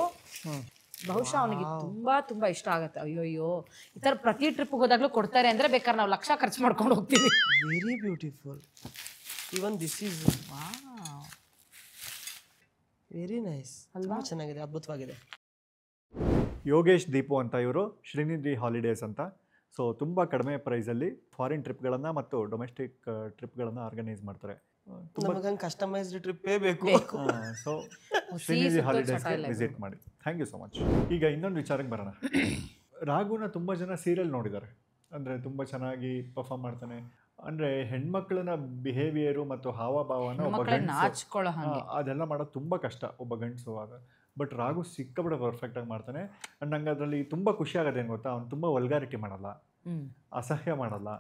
ಬಹುಶಃ ಅವನಿಗೆ ತುಂಬಾ ತುಂಬಾ ಇಷ್ಟ ಆಗತ್ತೆ. ಅಯ್ಯೋ ಈ ತರ ಪ್ರತಿ ಟ್ರಿಪ್ ಹೋದಾಗ್ಲೂ ಕೊಡ್ತಾರೆ ಅಂದ್ರೆ ಬೇಕಾದ್ರೆ ನಾವು ಲಕ್ಷ ಖರ್ಚು ಮಾಡ್ಕೊಂಡು ಹೋಗ್ತೀವಿ. Very beautiful. Even this is very nice ಅಲ್ವಾ? ಚೆನ್ನಾಗಿದೆ, ಅದ್ಭುತವಾಗಿದೆ. ಯೋಗೇಶ್ ದೀಪು ಅಂತ ಇವರು, ಶ್ರೀನಿಧಿ ಹಾಲಿಡೇಸ್ ಅಂತ. ಸೊ ತುಂಬ ಕಡಿಮೆ ಪ್ರೈಸಲ್ಲಿ ಫಾರಿನ್ ಟ್ರಿಪ್ಗಳನ್ನು ಮತ್ತು ಡೊಮೆಸ್ಟಿಕ್ ಟ್ರಿಪ್ಗಳನ್ನು ಆರ್ಗನೈಸ್ ಮಾಡ್ತಾರೆ. ನಮಗಂಗೆ ಕಸ್ಟಮೈಸ್ಡ್ ಟ್ರಿಪ್ಪೇ ಬೇಕು. ಸೊ ಶ್ರೀನಿಧಿ ಹಾಲಿಡೇಸ್ಗೆ ವಿಸಿಟ್ ಮಾಡಿ. Thank you so much. ಈಗ ಇನ್ನೊಂದು ವಿಚಾರಕ್ಕೆ ಬರೋಣ. ರಾಘುನ ತುಂಬ ಜನ ಸೀರಿಯಲ್ ನೋಡಿದ್ದಾರೆ, ಅಂದರೆ ತುಂಬ ಚೆನ್ನಾಗಿ ಪರ್ಫಾರ್ಮ್ ಮಾಡ್ತಾನೆ. ಅಂದರೆ ಹೆಣ್ಮಕ್ಳನ್ನ ಬಿಹೇವಿಯರು ಮತ್ತು ಹಾವಭಾವನ ಒಬ್ಬ ಗಂಡಸು ಅದೆಲ್ಲ ಮಾಡೋದು ತುಂಬ ಕಷ್ಟ ಒಬ್ಬ ಗಂಡಸು ಆಗ. ಬಟ್ ರಾಘು ಸಿಕ್ಕಾಬಿಡ ಪರ್ಫೆಕ್ಟಾಗಿ ಮಾಡ್ತಾನೆ. ಆ್ಯಂಡ್ ನಂಗೆ ಅದರಲ್ಲಿ ತುಂಬ ಖುಷಿ ಆಗೋದು ಏನು ಗೊತ್ತಾ, ಅವ್ನು ತುಂಬ ವಲ್ಗಾರಿಟಿ ಮಾಡಲ್ಲ, ಅಸಹ್ಯ ಮಾಡಲ್ಲ,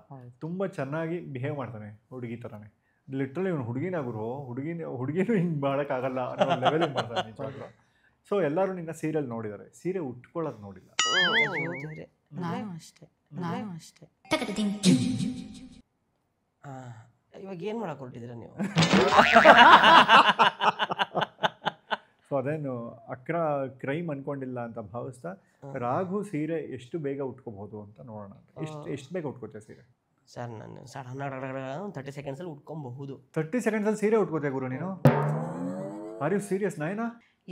ತುಂಬ ಚೆನ್ನಾಗಿ ಬಿಹೇವ್ ಮಾಡ್ತಾನೆ ಹುಡುಗಿ ಥರನೇ. ಲಿಟ್ರಲಿ ಇವನು ಹುಡುಗಿನಾಗುರು ಹುಡುಗಿನೂ ಹಿಂಗೆ ಮಾಡೋಕ್ಕಾಗಲ್ಲ ಅನ್ನೋ ಲೆವೆಲಿಗೆ ಮಾಡ್ತಾನೆ ನಿಜವಾಗ್ಲೂ. ಸೊ ಎಲ್ಲರೂ ನಿನ್ನ ಸೀರಿಯಲ್ ನೋಡಿದ್ದಾರೆ, ಸೀರೆ ಉಟ್ಕೊಳ್ಳೋದು ನೋಡಿಲ್ಲ. ನಾನು ಅಷ್ಟೇ. ಇವಾಗ ಏನು ಮಾಡಕ್ಕೆ ಹೊರಟಿದ್ದೀರಾ ನೀವು? ಸೊ ಅದೇನು ಕ್ರೈಮ್ ಅನ್ಕೊಂಡಿಲ್ಲ ಅಂತ ಭಾವಿಸ್ತಾ ರಾಘು ಸೀರೆ ಎಷ್ಟು ಬೇಗ ಉಟ್ಕೋಬಹುದು ಅಂತ ನೋಡೋಣ. ಎಷ್ಟು ಬೇಗ ಉಟ್ಕೋತೀಯ ಸೀರೆ? ಸರ್ ನಾನು 30 ಸೆಕೆಂಡ್ಸಲ್ಲಿ ಉಟ್ಕೊಬಹುದು. 30 ಸೆಕೆಂಡ್ಸಲ್ಲಿ ಸೀರೆ ಉಟ್ಕೋತೀಯ ಗುರು ನೀನು? Are you serious Nayana?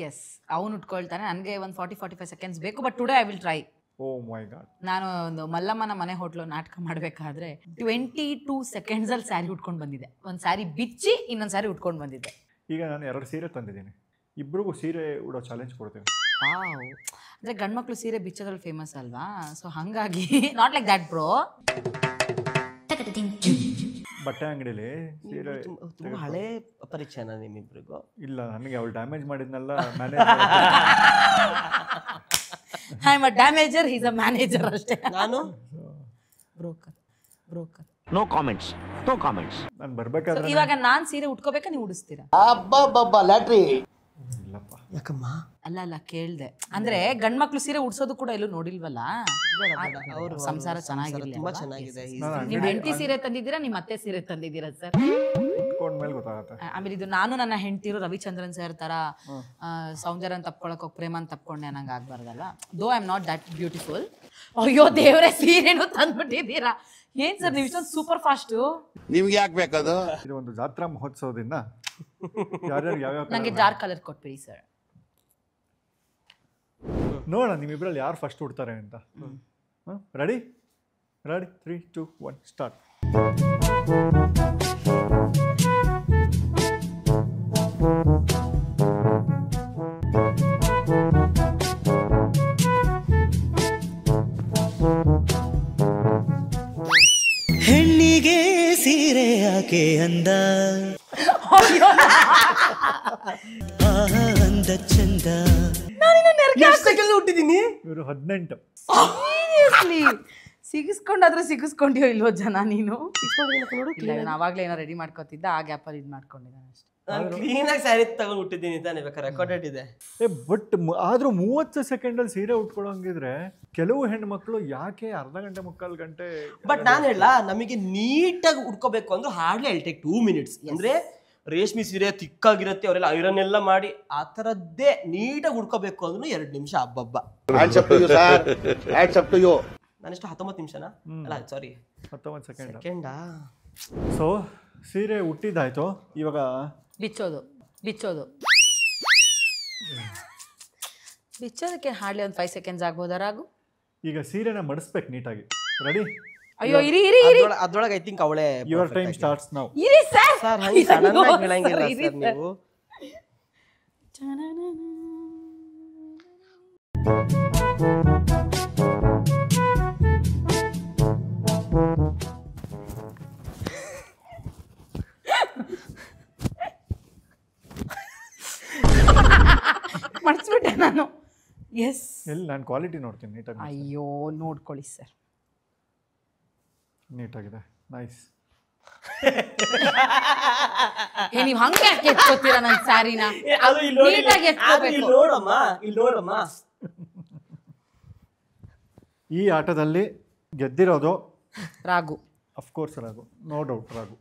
Yes, ಅವನು ಉಟ್ಕೊಳ್ತಾನೆ. ನನಗೆ ಒಂದು 40-45 ಸೆಕೆಂಡ್ಸ್ ಬೇಕು. But today I will try. Oh my God. ನಾನು ಒಂದು ಮಲ್ಲಮ್ಮನ ಮನೆ ಹೋಟ್ಲು ನಾಟಕ ಮಾಡಬೇಕಾದ್ರೆ 22 ಸೆಕೆಂಡ್ಸಲ್ಲಿ ಸ್ಯಾರಿ ಉಟ್ಕೊಂಡು ಬಂದಿದ್ದೆ. ಒಂದು ಸ್ಯಾರಿ ಬಿಚ್ಚಿ ಇನ್ನೊಂದು ಸ್ಯಾರಿ ಉಟ್ಕೊಂಡು ಬಂದಿದ್ದೆ. ಈಗ ನಾನು 2 ಸೀರೆ ತಂದಿದ್ದೀನಿ, ಇಬ್ಬರಿಗೂ ಸೀರೆ ಉಡೋ ಚಾಲೆಂಜ್ ಕೊಡ್ತೀನಿ. ಅಂದರೆ ಗಂಡ್ಮಕ್ಳು ಸೀರೆ ಬಿಚ್ಚೋದ್ರಲ್ಲಿ ಫೇಮಸ್ ಅಲ್ವಾ? ಸೊ ಹಾಗಾಗಿ ನಾಟ್ ಲೈಕ್ ದ್ಯಾಟ್ ಬ್ರೋ. ಬಟ್ಟೆ ಅಂಗಡಿಲಿ ಸೀರೆ ತುಂಬ ಹಳೆ ಪರಿಚಯನ ನಿಮ್ಮಿಬ್ರಿಗೂ? ಇಲ್ಲ, ನನಗೆ ಅವಳು ಡ್ಯಾಮೇಜ್ ಮಾಡಿದ್ನಲ್ಲ I am a damager, he is a manager ಅಷ್ಟೇ. ನಾನು ಬ್ರೋಕರ್. No comments. ನಾನು ಬರ್ಬೇಕಾದ್ರೆ ಇವಾಗ ನಾನು ಸೀರೆ ಉಟ್ಕೋಬೇಕಾ ನೀವು ಉಡಿಸ್ತೀರಾ? ಅಬ್ಬಬ್ಬಬ್ಬ ಲ್ಯಾಟ್ರಿ. ಇಲ್ಲಪ್ಪ. ಯಾಕಮ್ಮ? ಅಲ್ಲ ಕೇಳ್ದೆ. ಅಂದ್ರೆ ಗಂಡ್ಮಕ್ಳು ಸೀರೆ ಉಡ್ಸೋದು ಕೂಡ ಎಲ್ಲೂ ನೋಡಿಲ್ವಲ್ಲ. ಅವರು ಸಂಸಾರ ಚೆನ್ನಾಗಿರ್ಲಿ. ತುಂಬಾ ಚೆನ್ನಾಗಿದೆ. ನಿಮ್ ಹೆಂಡತಿ ಸೀರೆ ತಂದಿದ್ದೀರಾ, ನಿಮ್ಮ ಅತ್ತೆ ಸೀರೆ ತಂದಿದ್ದೀರಾ ಸರ್? ಮೇಲೆ ಗೊತ್ತಾಗುತ್ತೆ. ಆಮೇಲೆ ಇದು ನಾನು ನನ್ನ ಹೆಂಡತಿರು ರವಿಚಂದ್ರನ್ ಸರ್ ತರ ಸೌಂದರ್ಯನ ತಪ್ಕೊಳಕ್ ಹೋಗಿ ಪ್ರೇಮನ್ ತಪ್ಕೊಂಡೆ ನಂಗೆ ಆಗ್ಬಾರ್ದಲ್ಲ. Though I am not that beautiful. ಅಯ್ಯೋ ದೇವ್ರೆ, ಸೀರೆನೂ ತಂದ್ಬಿಟ್ಟಿದ್ದೀರಾ. ಏನ್ ಸರ್ ನೀವು ಇಷ್ಟೊಂದು ಸೂಪರ್ ಫಾಸ್ಟು? ನಿಮ್ಗೆ ಯಾಕೆ ಬೇಕದು? ಇದು ಒಂದು ಜಾತ್ರಾ ಮಹೋತ್ಸವದಿಂದ ಯಾರ್ಯಾರು ಯಾವ್ಯಾವ ನಂಗೆ ಡಾರ್ಕ್ ಕಲರ್ ಕೊಟ್ಬಿಡಿ ಸರ್. ನೋಡೋಣ ನಿಮ್ಮಿಬ್ರಲ್ಲಿ ಯಾರು ಫಸ್ಟ್ ಉಡ್ತಾರೆ ಅಂತ. Ready 3, 2, 1 start. ಹೆಣ್ಣಿಗೆ ಸೀರೆ ಯಾಕೆ ಅಂದ, ಅಂದ ಚಂದ. ಹುಟ್ಟಿದ್ದೀನಿ. ಇವರು 18. ಸಿಗಿಸ್ಕೊಂಡಾದ್ರೂ ಸಿಗಿಸ್ಕೊಂಡಿಯೋ ಇಲ್ವೋ ಜನ ನೀನು? ಅವಾಗ್ಲೇ ಏನೋ ರೆಡಿ ಮಾಡ್ಕೋತಿದ್ದ, ಆ ಗ್ಯಾಪಲ್ಲಿ ಇದು ಮಾಡ್ಕೊಂಡಿದ್ದಾನೆ ಅಷ್ಟೇ. ಕ್ಲೀನಾಗಿ ಸ್ಯಾರಿ ತಗೊಂಡು ಹುಟ್ಟಿದ್ದೀನಿ ತಾನೆ, ಬೇಕಾದ್ರೆ ರೆಕಾರ್ಡೆಡ್ ಇದೆ. ಬಟ್ ಆದ್ರೂ 30 ಸೆಕೆಂಡಲ್ಲಿ ಸೀರೆ ಉಟ್ಕೊಳ್ಳೋಂಗಿದ್ರೆ ಕೆಲವು ಹೆಣ್ಮಕ್ಳು ಯಾಕೆ ಅರ್ಧ ಗಂಟೆ 3/4 ಗಂಟೆ? ಬಟ್ ನಾನು ಹೇಳ, ನಮಗೆ ನೀಟಾಗಿ ಉಟ್ಕೋಬೇಕು ಅಂದ್ರೆ ಹಾರ್ಡ್ಲಿ ಐಲ್ ಟೇಕ್ 2 ಮಿನಿಟ್ಸ್. ಅಂದ್ರೆ ರೇಷ್ಮೆ ಸೀರೆ ತಿಕ್ಕಾಗಿರುತ್ತೆ, ಅವರೆಲ್ಲ ಐರನ್ ಎಲ್ಲ ಮಾಡಿ ಆ ಥರದ್ದೇ ನೀಟಾಗಿ ಉಟ್ಕೋಬೇಕು ಅಂದ್ರೂ 2 ನಿಮಿಷ. ಹಬ್ಬಬ್ಬ. ನಾನೆಷ್ಟು 19 ನಿಮಿಷನಾ? ಅಲ್ಲ ಸಾರಿ 19 ಸೆಕೆಂಡಾ. ಸೊ ಸೀರೆ ಉಟ್ಟಿದ್ದಾಯ್ತು, ಇವಾಗ ಬಿಚ್ಚೋದಕ್ಕೆ ಹಾರ್ಡ್ಲಿ ಒಂದು 5 ಸೆಕೆಂಡ್ಸ್ ಆಗ್ಬೋದಾ ರಾಗು? ಈಗ ಸೀರೆನ ಮಡಿಸ್ಬೇಕು ನೀಟಾಗಿ. ರೆಡಿ? ಅಯ್ಯೋ ಇರಿ ಅದ್ರೊಳಗೆ ಐ ಥಿಂಕ್ ಅವಳೇ. Your time starts now. ಇರಿ ಸರ್. ಸರ್ ಹಂಗೆ ಸಡನ್ ಆಗಿ ಹೇಳಂಗಿಲ್ಲ ಸರ್ ನೀವು. ಎಸ್. ಎಲ್ಲಿ ನಾನು ಕ್ವಾಲಿಟಿ ನೋಡ್ತೀನಿ ನೀಟಾಗಿ. ಅಯ್ಯೋ ನೋಡ್ಕೊಳ್ಳಿ ಸರ್. ನೀಟಾಗಿದೆ, ನೈಸ್. ನೀವು ಹಂಗೆ ಯಾಕೆ ಎತ್ಕೋತೀರಾ ನನ್ನ ಸ್ಯಾರಿನ? ನೀಟಾಗಿ ಎತ್ಕೋಬೇಕು. ಇಲ್ಲಿ ನೋಡಮ್ಮ. ಈ ಆಟದಲ್ಲಿ ಗೆದ್ದಿರೋದು Raghu. Of course Raghu, no doubt Raghu.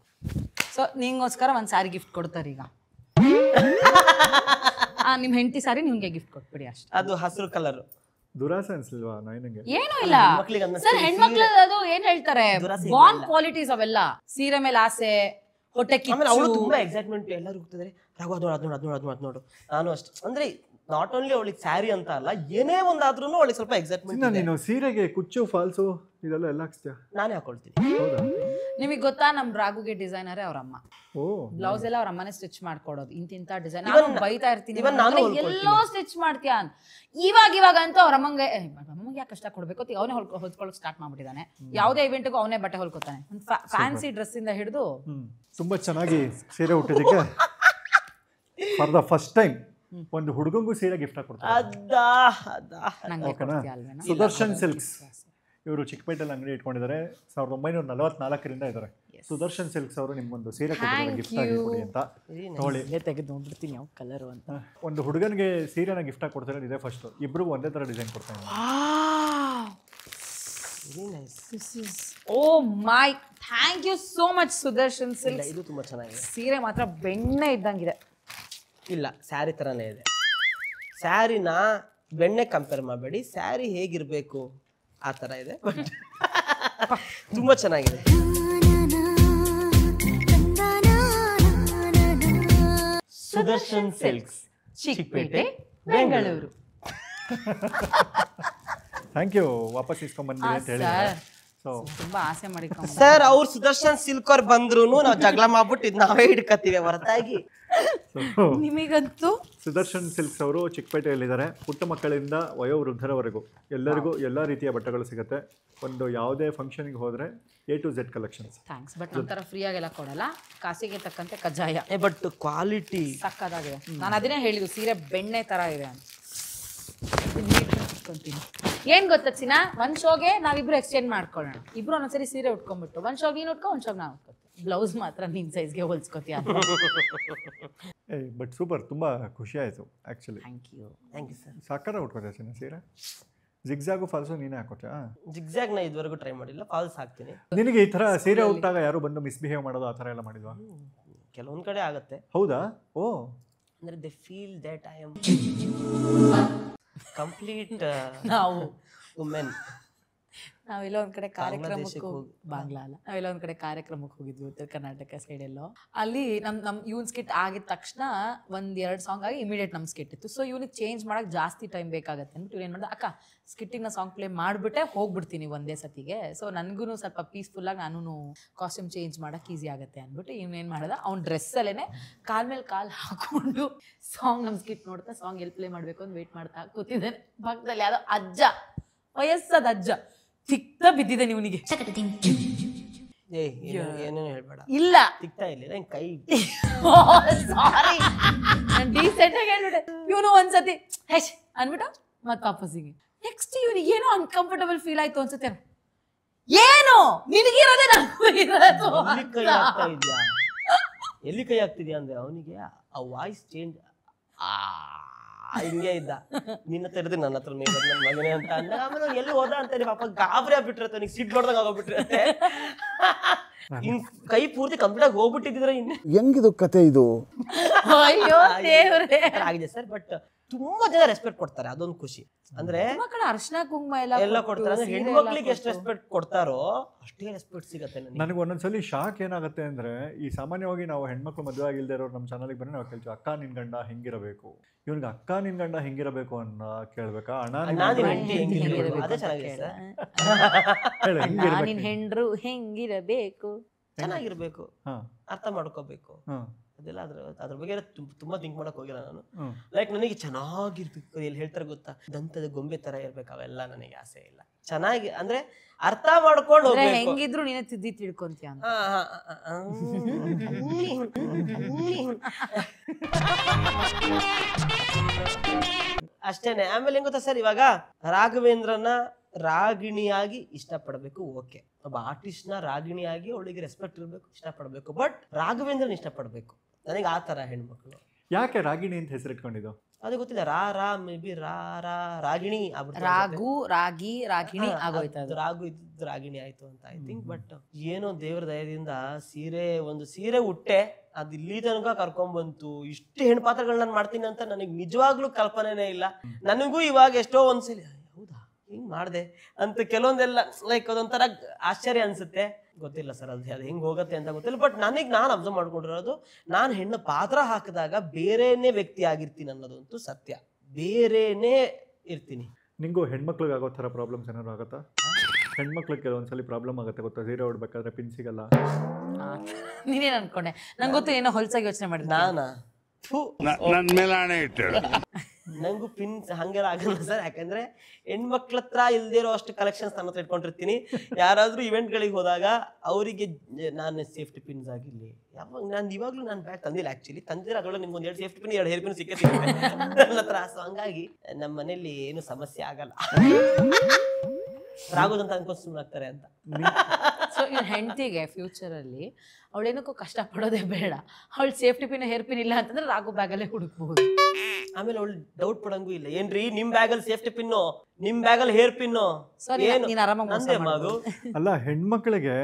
So ನಿಂಗೋಸ್ಕರ ಒಂದು ಸ್ಯಾರಿ ಗಿಫ್ಟ್ ಕೊಡ್ತಾರೆ ಈಗ. ನಿಮ್ಮ ಹೆಂಡತಿ ಸ್ಯಾರಿ ನಿಮ್ಗೆ ಗಿಫ್ಟ್ ಕೊಟ್ಬಿಡಿ ಅಷ್ಟೇ. ಅದು ಹಸಿರು ಕಲರ್. ದುರಾಸೆ ಅನ್ಸಲ್ವಾ ನನಗೆ? ಏನೂ ಇಲ್ಲ ಸರ್, ಹೆಣ್ಮಕ್ಳು ಅದು ಏನ್ ಹೇಳ್ತಾರೆ, ಬಾಂಡ್ ಕ್ವಾಲಿಟೀಸ್ ಅವೆಲ್ಲ. ಸೀರೆ ಮೇಲೆ ಆಸೆ, ಹೊಟ್ಟೆ ಅವಳು ತುಂಬಾ ಎಕ್ಸೈಟ್ಮೆಂಟ್, ಎಲ್ಲರೂ ಹೋಗ್ತಿದ್ದಾರೆ ರಾಘು ಅದ್ ನೋಡು. ನಾನು ಅಷ್ಟೇ, ಅಂದ್ರೆ ನಾಟ್ ಓನ್ಲಿ ಅವಳಿಗೆ ಸ್ಯಾರಿ ಅಂತ ಅಲ್ಲ, ಏನೇ ಒಂದಾದ್ರೂ ಅವಳಿಗೆ ಸ್ವಲ್ಪ ಎಕ್ಸೈಟ್ಮೆಂಟ್. ನೀನು ಸೀರೆಗೆ ಕುಚ್ಚು ಫಾಲ್ಸು ಇದೆಲ್ಲ ಎಲ್ಲ ಹಾಕ್ಸ್ತೀಯ? ನಾನೇ ಹಾಕೊಳ್ತೀನಿ. ಹೌದಾ? ನಿಮಗೆ ಗೊತ್ತಾ, ನಮ್ ರಾಘುಗೆ ಡಿಸೈನರೇ ಅವ್ರ ಅಮ್ಮ. ಓ, ಬ್ಲೌಸ್ ಎಲ್ಲ ಅವ್ರ ಅಮ್ಮನೇ ಸ್ಟಿಚ್ ಮಾಡ್ಕೊಡೋದು. ಇಂತಿಂತ ಡಿಸೈನ್ ನಾನು ಬೈತಾ ಇರ್ತೀನಿ, ಎಲ್ಲೋ ಸ್ಟಿಚ್ ಮಾಡ್ತೀಯಾ ಅಂತ. ಇವಾಗ ಅಂತೂ ಅವ್ರ ಅಮ್ಮಂಗೆ ಯಾಕೆ ಕಷ್ಟ ಕೊಡ್ಬೇಕು, ಅವನೇ ಹೊಲ್ಕೊಳಕ್ ಸ್ಟಾರ್ಟ್ ಮಾಡ್ಬಿಟ್ಟಿದ್ದಾನೆ. ಯಾವುದೇ ಇವೆಂಟ್ಗೂ ಅವನೇ ಬಟ್ಟೆ ಹೊಲ್ಕೊತಾನೆ. ಫ್ಯಾನ್ಸಿ ಡ್ರೆಸ್ ಇಂದ ಹಿಡಿದು. ತುಂಬಾ ಚೆನ್ನಾಗಿ ಸೀರೆ ಉಟ್ಟಿದ್ದಕ್ಕೆ ಫಾರ್ ದ ಫಸ್ಟ್ ಟೈಮ್ ಒಂದು ಹುಡುಗಂಗೂ ಸೀರೆ ಗಿಫ್ಟ್ ನಂಗೆ ಹಾಕೊಡ್ತಾರೆ. ಸುದರ್ಶನ್ ಸಿಲ್ಕ್ಸ್ ಇವರು ಚಿಕ್ಕಪೇಟೆಯಲ್ಲಿ ಅಂಗಡಿ ಇಟ್ಕೊಂಡಿದ್ದಾರೆ. 1944ರಿಂದ ಇದ್ದಾರೆ. ಸುದರ್ಶನ್ ಸಿಲ್ಕ್ಸ್ ಅವರು ನಿಮ್ಗೊಂದು ಸೀರೆ ಕೊಟ್ಟಿದ್ದಾರೆ ಗಿಫ್ಟ್ ಆಗಿ ಕೊಡಿ ಅಂತ. ನೋಡಿ ತೆಗೆದು ನೋಡ್ಬಿಡ್ತೀನಿ ಯಾವ ಕಲರ್ ಅಂತ. ಒಂದು ಹುಡುಗನಿಗೆ ಸೀರೆನ ಗಿಫ್ಟ್ ಆಗಿ ಕೊಡ್ತಾರೆ, ಇದೇ ಫಸ್ಟ್. ಇಬ್ರಿಗೂ ಒಂದೇ ತರ ಡಿಸೈನ್ ಕೊಡ್ತಾರೆ. Oh my, thank you so much Sudarshan silks. ಇದು ತುಂಬಾ ಚೆನ್ನಾಗಿದೆ. ಸೀರೆ ಮಾತ್ರ ಬೆಣ್ಣೆ ಇದ್ದಂಗಿದೆ. ಇಲ್ಲ, ಸ್ಯಾರಿ ತರಾನೇ ಇದೆ. ಸ್ಯಾರಿನ ಬೆಣ್ಣೆ ಕಂಪೇರ್ ಮಾಡಬೇಡಿ, ಸ್ಯಾರಿ ಹೇಗಿರ್ಬೇಕು ಆ ತರ ಇದೆ. ಬಟ್ ತುಂಬಾ ಚೆನ್ನಾಗಿದೆ. Sudarshan Silks, Chickpete, Bengaluru. Thank you, ವಾಪಸ್ ಇಸ್ಕೊಂಡ್ಬಂದ್ಬಿಡಿ ಅಂತ ಹೇಳಿದ್ದಾರೆ. ತುಂಬಾ ಆಸೆ ಮಾಡಿಕೊಂಡು ಸರ್, ಅವ್ರು ಸುದರ್ಶನ್ ಸಿಲ್ಕ್ ಅವ್ರು ಬಂದ್ರು ನಾವು ಜಗಳ ಮಾಡ್ಬಿಟ್ಟು ಇದು ನಾವೇ ಹಿಡ್ಕತ್ತೀವಿ ಹೊರತಾಗಿ. ನಿಮಗಂತೂ ಸುದರ್ಶನ್ ಸಿಲ್ಕ್ಸ್ ಅವರು ಚಿಕ್ಕಪೇಟೆಯಲ್ಲಿದ್ದಾರೆ. ಪುಟ್ಟ ಮಕ್ಕಳಿಂದ ವಯೋವೃದ್ಧರವರೆಗೂ ಎಲ್ಲರಿಗೂ ಎಲ್ಲ ರೀತಿಯ ಬಟ್ಟೆಗಳು ಸಿಗುತ್ತೆ. ಒಂದು ಯಾವುದೇ ಫಂಕ್ಷನ್ಗೆ ಹೋದ್ರೆ A to Z collections. Thanks. But ಒಂಥರ ಫ್ರೀ ಆಗೆಲ್ಲ ಕೊಡಲ್ಲ, ಕಾಸಿಗೆ ತಕ್ಕಂತೆ ಕಜ್ಜಾಯ. ಬಟ್ ಕ್ವಾಲಿಟಿ ಸಕ್ಕದಾಗಿದೆ. ನಾನು ಅದನ್ನೇ ಹೇಳಿದ್ದು, ಸೀರೆ ಬೆಣ್ಣೆ ತರ ಇದೆ ಅಂತ. ಏನ್ ಗೊತ್ತಾ ಚಿನ್ನ, ಒಂದ್ ಶೋಗೆ ನಾವಿಬ್ರು ಎಕ್ಸ್ಚೇಂಜ್ ಮಾಡ್ಕೊಳ್ಳೋಣ. ಇಬ್ರು ಒಂದೊಂದ್ಸರಿ ಸೀರೆ ಉಟ್ಕೊಂಡ್ಬಿಟ್ಟು, ಒಂದ್ ಶೋಗ್ ನೀನ್ ಉಟ್ಕೊ, ಒಂದ್ ಶೋಗ್ ನಾವು ಉಟ್ಕೊತೀವಿ. ಬ್ಲೌಸ್ ಮಾತ್ರ ನಿನ್ ಸೈಜ್ಗೆ ಹೊಲ್ಸ್ಕೊತೀಯ. ಬಟ್ ಸೂಪರ್, ತುಂಬಾ ಖುಷಿ ಆಯ್ತು ಆಕ್ಚುಲಿ. Thank you sir. ಸಾಕಾರ ಉಟ್ಕೋತೀಯ ಚಿನ್ನ ಸೀರೆ? ಜಿಗ್ಜಾಗು ಫಾಲ್ಸು ನೀನೇ ಹಾಕೋತ್ಯಾ? ಜಿಗ್ಜಾಗ್ ನ ಇದುವರೆಗೂ ಟ್ರೈ ಮಾಡಿಲ್ಲ, ಫಾಲ್ಸ್ ಹಾಕ್ತೀನಿ. ನಿನಗೆ ಈ ತರ ಸೀರೆ ಉಟ್ಟಾಗ ಯಾರು ಬಂದು ಮಿಸ್ಬಿಹೇವ್ ಮಾಡೋದು ಆ ತರ ಎಲ್ಲ ಮಾಡಿದ್ವಾ? ಕೆಲವೊಂದ್ ಕಡೆ ಆಗತ್ತೆ. ಹೌದಾ? ಓ, ಅಂದ್ರೆ they feel that I am complete ನಾವು ವುಮೆನ್. ನಾವೆಲ್ಲ ಒಂದ್ ಕಡೆ ಕಾರ್ಯಕ್ರಮಕ್ಕೆ ಬಾಂಗ್ಲಾ ಅಲ್ಲ, ನಾವೆಲ್ಲ ಒಂದ್ ಕಡೆ ಕಾರ್ಯಕ್ರಮಕ್ಕೆ ಹೋಗಿದ್ವಿ ಉತ್ತರ ಕರ್ನಾಟಕ ಸೈಡ್ ಎಲ್ಲೋ. ಅಲ್ಲಿ ನಮ್ ಇವನ್ ಸ್ಕಿಟ್ ಆಗಿದ ತಕ್ಷಣ 1-2 ಸಾಂಗ್ ಆಗಿ ಇಮಿಡಿಯೇಟ್ ನಮ್ ಸ್ಕಿಟ್ ಇತ್ತು. ಸೊ ಇವನಿಗೆ ಚೇಂಜ್ ಮಾಡಕ್ ಜಾಸ್ತಿ ಟೈಮ್ ಬೇಕಾಗತ್ತೆ ಅಂದ್ಬಿಟ್ಟು ಇವ್ನು ಏನ್ ಮಾಡ್ದೆ, ಅಕ್ಕ ಸ್ಕಿಟ್ಟಿಂಗ್ ನ ಸಾಂಗ್ ಪ್ಲೇ ಮಾಡ್ಬಿಟ್ಟೆ ಹೋಗ್ಬಿಡ್ತೀನಿ ಒಂದೇ ಸತಿಗೆ. ಸೊ ನನ್ಗೂ ಸ್ವಲ್ಪ ಪೀಸ್ಫುಲ್ ಆಗಿ ನಾನು ಕಾಸ್ಟ್ಯೂಮ್ ಚೇಂಜ್ ಮಾಡಕ್ ಈಸಿ ಆಗುತ್ತೆ ಅಂದ್ಬಿಟ್ಟು ಇವ್ನು ಏನ್ ಮಾಡ್ದ, ಅವ್ನ ಡ್ರೆಸ್ ಅಲ್ಲೇನೆ ಕಾಲ್ ಮೇಲೆ ಕಾಲ್ ಹಾಕೊಂಡು ಸಾಂಗ್ ನಮ್ ಸ್ಕಿಟ್ ನೋಡ್ತಾ ಸಾಂಗ್ ಎಲ್ಲಿ ಪ್ಲೇ ಮಾಡ್ಬೇಕು ಅಂತ ವೇಟ್ ಮಾಡ್ತಾ ಕೂತಿದ್ದೇನೆ. ಪಕ್ಕದಲ್ಲಿ ಯಾವ್ದೋ ಅಜ್ಜ, ವಯಸ್ಸಾದ ಅಜ್ಜ ತಿಕ್ತ ಬಿದ್ದಿದೆ ಇವನಿಗೆ. ಏನೇನು ಹೇಳ್ಬೇಡ. ಇಲ್ಲ ತಿಕ್ತಾ ಇಲ್ಲ ಕೈ. ಸಾರಿ, ನಾನು ಡೀಸೆಂಟ್ ಆಗಿ ಹೇಳ್ಬಿಟ್ಟೆ. ಇವನು ಒಂದ್ಸತಿ ಹೆಶ್ ಅನ್ಬಿಟ್ಟು ಮತ್ತೆ ವಾಪಸ್ಸಿಗೆ. ನೆಕ್ಸ್ಟ್ ಇವನಿಗೆ ಏನೋ ಅನ್ಕಂಫರ್ಟಬಲ್ ಫೀಲ್ ಆಯ್ತು ಅನ್ಸುತ್ತೆ. ಏನು ನಿನಗಿರೋದೇ ನನಗೂ ಇರೋದು. ಎಲ್ಲಿ ಕೈ ಆಗ್ತಿದ್ಯಾ ಅಂದ್ರೆ ಅವನಿಗೆ ಆ ವಾಯ್ಸ್ ಚೇಂಜ್ ಹಿಂಗೆ ಇದ್ದ. ನಿನ್ನ ತೆರೆದು ನನ್ನ ಹತ್ರ ನನ್ನ ಮಗನೇ ಅಂತ ಅಂದ. ಆಮೇಲೆ ಎಲ್ಲಿ ಹೋದ ಅಂತಾನೆ ಪಾಪ ಗಾಬರಿ ಆಗ್ಬಿಟ್ಟಿರತ್ತೆ, ಅವನಿಗೆ ಸಿಟ್ಟು ಹೊಡೆದಾಗ ಆಗೋಗ್ಬಿಟ್ಟಿರತ್ತೆ. ಕೈ ಪೂರ್ತಿ ಕಂಪ್ಲೀಟ್ ಆಗಿ ಹೋಗ್ಬಿಟ್ಟಿದ್ರೆ ಇನ್ನು ಹೆಂಗಿದು ಕತೆ ಇದು? ಅಯ್ಯೋ ದೇವ್ರೇ ಆಗಿದೆ ಸರ್. ಬಟ್ ತುಂಬಾ ಜನ ರೆಸ್ಪೆಕ್ಟ್ ಕೊಡ್ತಾರೆ, ಅದೊಂದು ಖುಷಿ. ಅಂದ್ರೆ ಅರ್ಶಿನ ಕುಂಕುಮ ಎಲ್ಲ ಕೊಡ್ತಾರೆ. ಅಂದ್ರೆ ಹೆಣ್ಮಕ್ಳಿಗೆ ಎಷ್ಟು ರೆಸ್ಪೆಕ್ಟ್ ಕೊಡ್ತಾರೋ ಅಷ್ಟೇ ರೆಸ್ಪೆಕ್ಟ್ ಸಿಗತ್ತೆ. ನನಗೆ ಒಂದೊಂದ್ಸಲಿ ಶಾಕ್ ಏನಾಗುತ್ತೆ ಅಂದ್ರೆ, ಈ ಸಾಮಾನ್ಯವಾಗಿ ನಾವು ಹೆಣ್ಮಕ್ಳು ಮದುವೆ ಆಗಿಲ್ದೇ ಇರೋರು ನಮ್ಮ ಚಾನಲ್ಗೆ ಬಂದ್ರೆ ನಾವು ಕೇಳ್ತೀವಿ, ಅಕ್ಕ ನಿನ್ ಗಂಡ ಹೆಂಗಿರಬೇಕು. ಇವ್ನಿಗೆ ಅಕ್ಕ ನಿನ್ ಗಂಡ ಹೆಂಗಿರಬೇಕು ಅನ್ನೋ ಕೇಳ್ಬೇಕಾ, ಅದೇ ಚೆನ್ನಾಗಿದೆ ಸರ್. ನಿನ್ ಹೆಂಡ್ರು ಹೆಂಗಿರಬೇಕು, ಚೆನ್ನಾಗಿರ್ಬೇಕು, ಅರ್ಥ ಮಾಡ್ಕೋಬೇಕು. ಅದೆಲ್ಲ ಅದ್ರ ಬಗ್ಗೆ ತುಂಬಾ ಥಿಂಕ್ ಮಾಡಕ್ ಹೋಗಿಲ್ಲ ನಾನು. ಲೈಕ್ ನನಗೆ ಚೆನ್ನಾಗಿರ್ಬೇಕು, ಎಲ್ಲಿ ಹೇಳ್ತಾರೆ ಗೊತ್ತಾ, ದಂತದ ಗೊಂಬೆ ತರ ಇರ್ಬೇಕು, ಅವೆಲ್ಲ ನನಗೆ ಆಸೆ ಇಲ್ಲ. ಚೆನ್ನಾಗಿ ಅಂದ್ರೆ ಅರ್ಥ ಮಾಡ್ಕೊಂಡು ಹೋಗ್ಬೇಕು. ಹೆಂಗಿದ್ರು ನೀನೇ ತಿದ್ದಿ ತಿಳ್ಕೊಂತೀಯ ಅಂತ. ಅಷ್ಟೇನೆ. ಆಮೇಲೆ ಹೆಂಗ್ ಗೊತ್ತಾ ಸರ್, ಇವಾಗ ರಾಘವೇಂದ್ರನ ರಾಗಿಣಿಯಾಗಿ ಇಷ್ಟಪಡಬೇಕು, ಓಕೆ. ಒಬ್ಬ ಆರ್ಟಿಸ್ಟ್ನ ರಾಗಿಣಿಯಾಗಿ ಅವಳಿಗೆ ರೆಸ್ಪೆಕ್ಟ್ ಇರಬೇಕು, ಇಷ್ಟಪಡಬೇಕು. ಬಟ್ ರಾಘವೇಂದ್ರನ ಇಷ್ಟಪಡಬೇಕು. ನನಗೆ ಆ ತರ ಹೆಣ್ಮಕ್ಳು. ಯಾಕೆ ರಾಗಿಣಿ ಅಂತ ಹೆಸರಿಟ್ಕೊಂಡಿದ್ದು? ಅದು ಗೊತ್ತಿಲ್ಲ. ಮೇ ಬಿ ರಾಗಿಣಿ ರಾಗು ರಾಗಿ ರಾಗಿಣಿ ಆಗೋಯ್ತು. ರಾಗು ಇದ್ದು ರಾಗಿಣಿ ಆಯ್ತು ಅಂತ ಐ ಥಿಂಕ್. ಬಟ್ ಏನೋ ದೇವರ ದಯದಿಂದ ಒಂದು ಸೀರೆ ಉಟ್ಟೆ, ಅದು ಇಲ್ಲಿ ತನಕ ಕರ್ಕೊಂಡ್ಬಂತು. ಇಷ್ಟು ಹೆಣ್ಣು ಪಾತ್ರಗಳನ್ನ ನಾನು ಮಾಡ್ತೀನಿ ಅಂತ ನನಗೆ ನಿಜವಾಗ್ಲೂ ಕಲ್ಪನೆನೇ ಇಲ್ಲ. ನನಗೂ ಇವಾಗ ಎಷ್ಟೋ ಒಂದ್ಸಲಿ ಹೌದಾ ಹಿಂಗ್ ಮಾಡ್ದೆ ಅಂತ ಕೆಲವೊಂದೆಲ್ಲ ಲೈಕ್ ಅದೊಂಥರ ಆಶ್ಚರ್ಯ ಅನ್ಸುತ್ತೆ. ಗೊತ್ತಿಲ್ಲ ಸರ್ ಅದು ಹೆಂಗ್ ಹೋಗತ್ತೆ ಅಂತ ಗೊತ್ತಿಲ್ಲ. ಬಟ್ ನಾನು ಅಬ್ಸರ್ವ್ ಮಾಡ್ಕೊಂಡಿರೋದು, ನಾನು ಹೆಣ್ಣು ಪಾತ್ರ ಹಾಕಿದಾಗ ಬೇರೆನೇ ವ್ಯಕ್ತಿ ಆಗಿರ್ತೀನಿ ಅನ್ನೋದಂತೂ ಸತ್ಯ. ಬೇರೆನೇ ಇರ್ತೀನಿ. ನಿಂಗೂ ಹೆಣ್ಮಕ್ಳಿಗೆ ಆಗೋ ಥರ ಪ್ರಾಬ್ಲಮ್ಸ್ ಏನಾದ್ರು ಆಗುತ್ತಾ? ಹೆಣ್ಮಕ್ಳಿಗೆ ಕೆಲವೊಂದ್ಸಲಿ ಪ್ರಾಬ್ಲಮ್ ಆಗುತ್ತೆ ಗೊತ್ತಾ, ಸೀರೆ ಉಡ್ಬೇಕಾದ್ರೆ ಪಿನ್ ಸಿಗಲ್ಲ. ನೀನೇನು ಅನ್ಕೊಂಡೆ? ನಂಗೆ ಗೊತ್ತು ಏನೋ ಹೊಲ್ಸಾಗಿ ಯೋಚನೆ ಮಾಡಿದ್ದೆ. ನನ್ನ ಮೇಲೆ ಆಣೆ ಇಟ್ಟಳು. ನಂಗೂ ಪಿನ್ ಹಂಗೆಲ್ಲ ಆಗಲ್ಲ ಸರ್. ಯಾಕಂದ್ರೆ ಹೆಣ್ಮಕ್ಳ ಹತ್ರ ಇಲ್ದೇ ಇರೋ ಅಷ್ಟು ಕಲೆಕ್ಷನ್ಸ್ ನನ್ನ ಹತ್ರ ಇಟ್ಕೊಂಡಿರ್ತೀನಿ. ಯಾರಾದ್ರೂ ಇವೆಂಟ್ಗಳಿಗೆ ಹೋದಾಗ ಅವರಿಗೆ ನಾನು ಸೇಫ್ಟಿ ಪಿನ್ಸ್ ಆಗಿರ್ಲಿ, ನಾನು ಇವಾಗ್ಲೂ ನಾನು ಬ್ಯಾಗ್ ತಂದಿಲ್ಲ. ಆಕ್ಚುಲಿ ತಂದಿರ ಅದ್ರೊಳಗೆ ನಿಮ್ಗೆ 2 ಸೇಫ್ಟಿ ಪಿನ್ 2 ಹೇರ್ ಪಿನ್ ಸಿಕ್ಕೇ ನನ್ನ ಹತ್ರ. ಸೊ ಹಂಗಾಗಿ ನಮ್ಮ ಮನೇಲಿ ಏನು ಸಮಸ್ಯೆ ಆಗಲ್ಲ. ರಾಗೋದಂತ ಅನ್ಕೊಂಡು ಸುಮ್ಮನಾಗ್ತಾರೆ ಅಂತ. ಸೊ ಇವ್ರ ಹೆಂಡತಿಗೆ ಫ್ಯೂಚರಲ್ಲಿ ಅವಳೇನಕ್ಕೂ ಕಷ್ಟಪಡೋದೇ ಬೇಡ. ಅವಳು ಸೇಫ್ಟಿ ಪಿನ್ ಹೇರ್ ಪಿನ್ ಇಲ್ಲ ಅಂತಂದ್ರೆ ರಾಗು ಬ್ಯಾಗಲ್ಲೇ ಹುಡುಕ್ಬಹುದು. ಆಮೇಲೆ ಅವಳು ಡೌಟ್ ಪಡಂಗೂ ಇಲ್ಲ. ಏನ್ರಿ ನಿಮ್ ಬ್ಯಾಗಲ್ಲಿ ಸೇಫ್ಟಿ ಪಿನ್ನು, ನಿಮ್ ಬ್ಯಾಗಲ್ಲಿ ಹೇರ್ ಪಿನ್ನು, ಅಲ್ಲ ಹೆಣ್ಮಕ್ಳಿಗೆ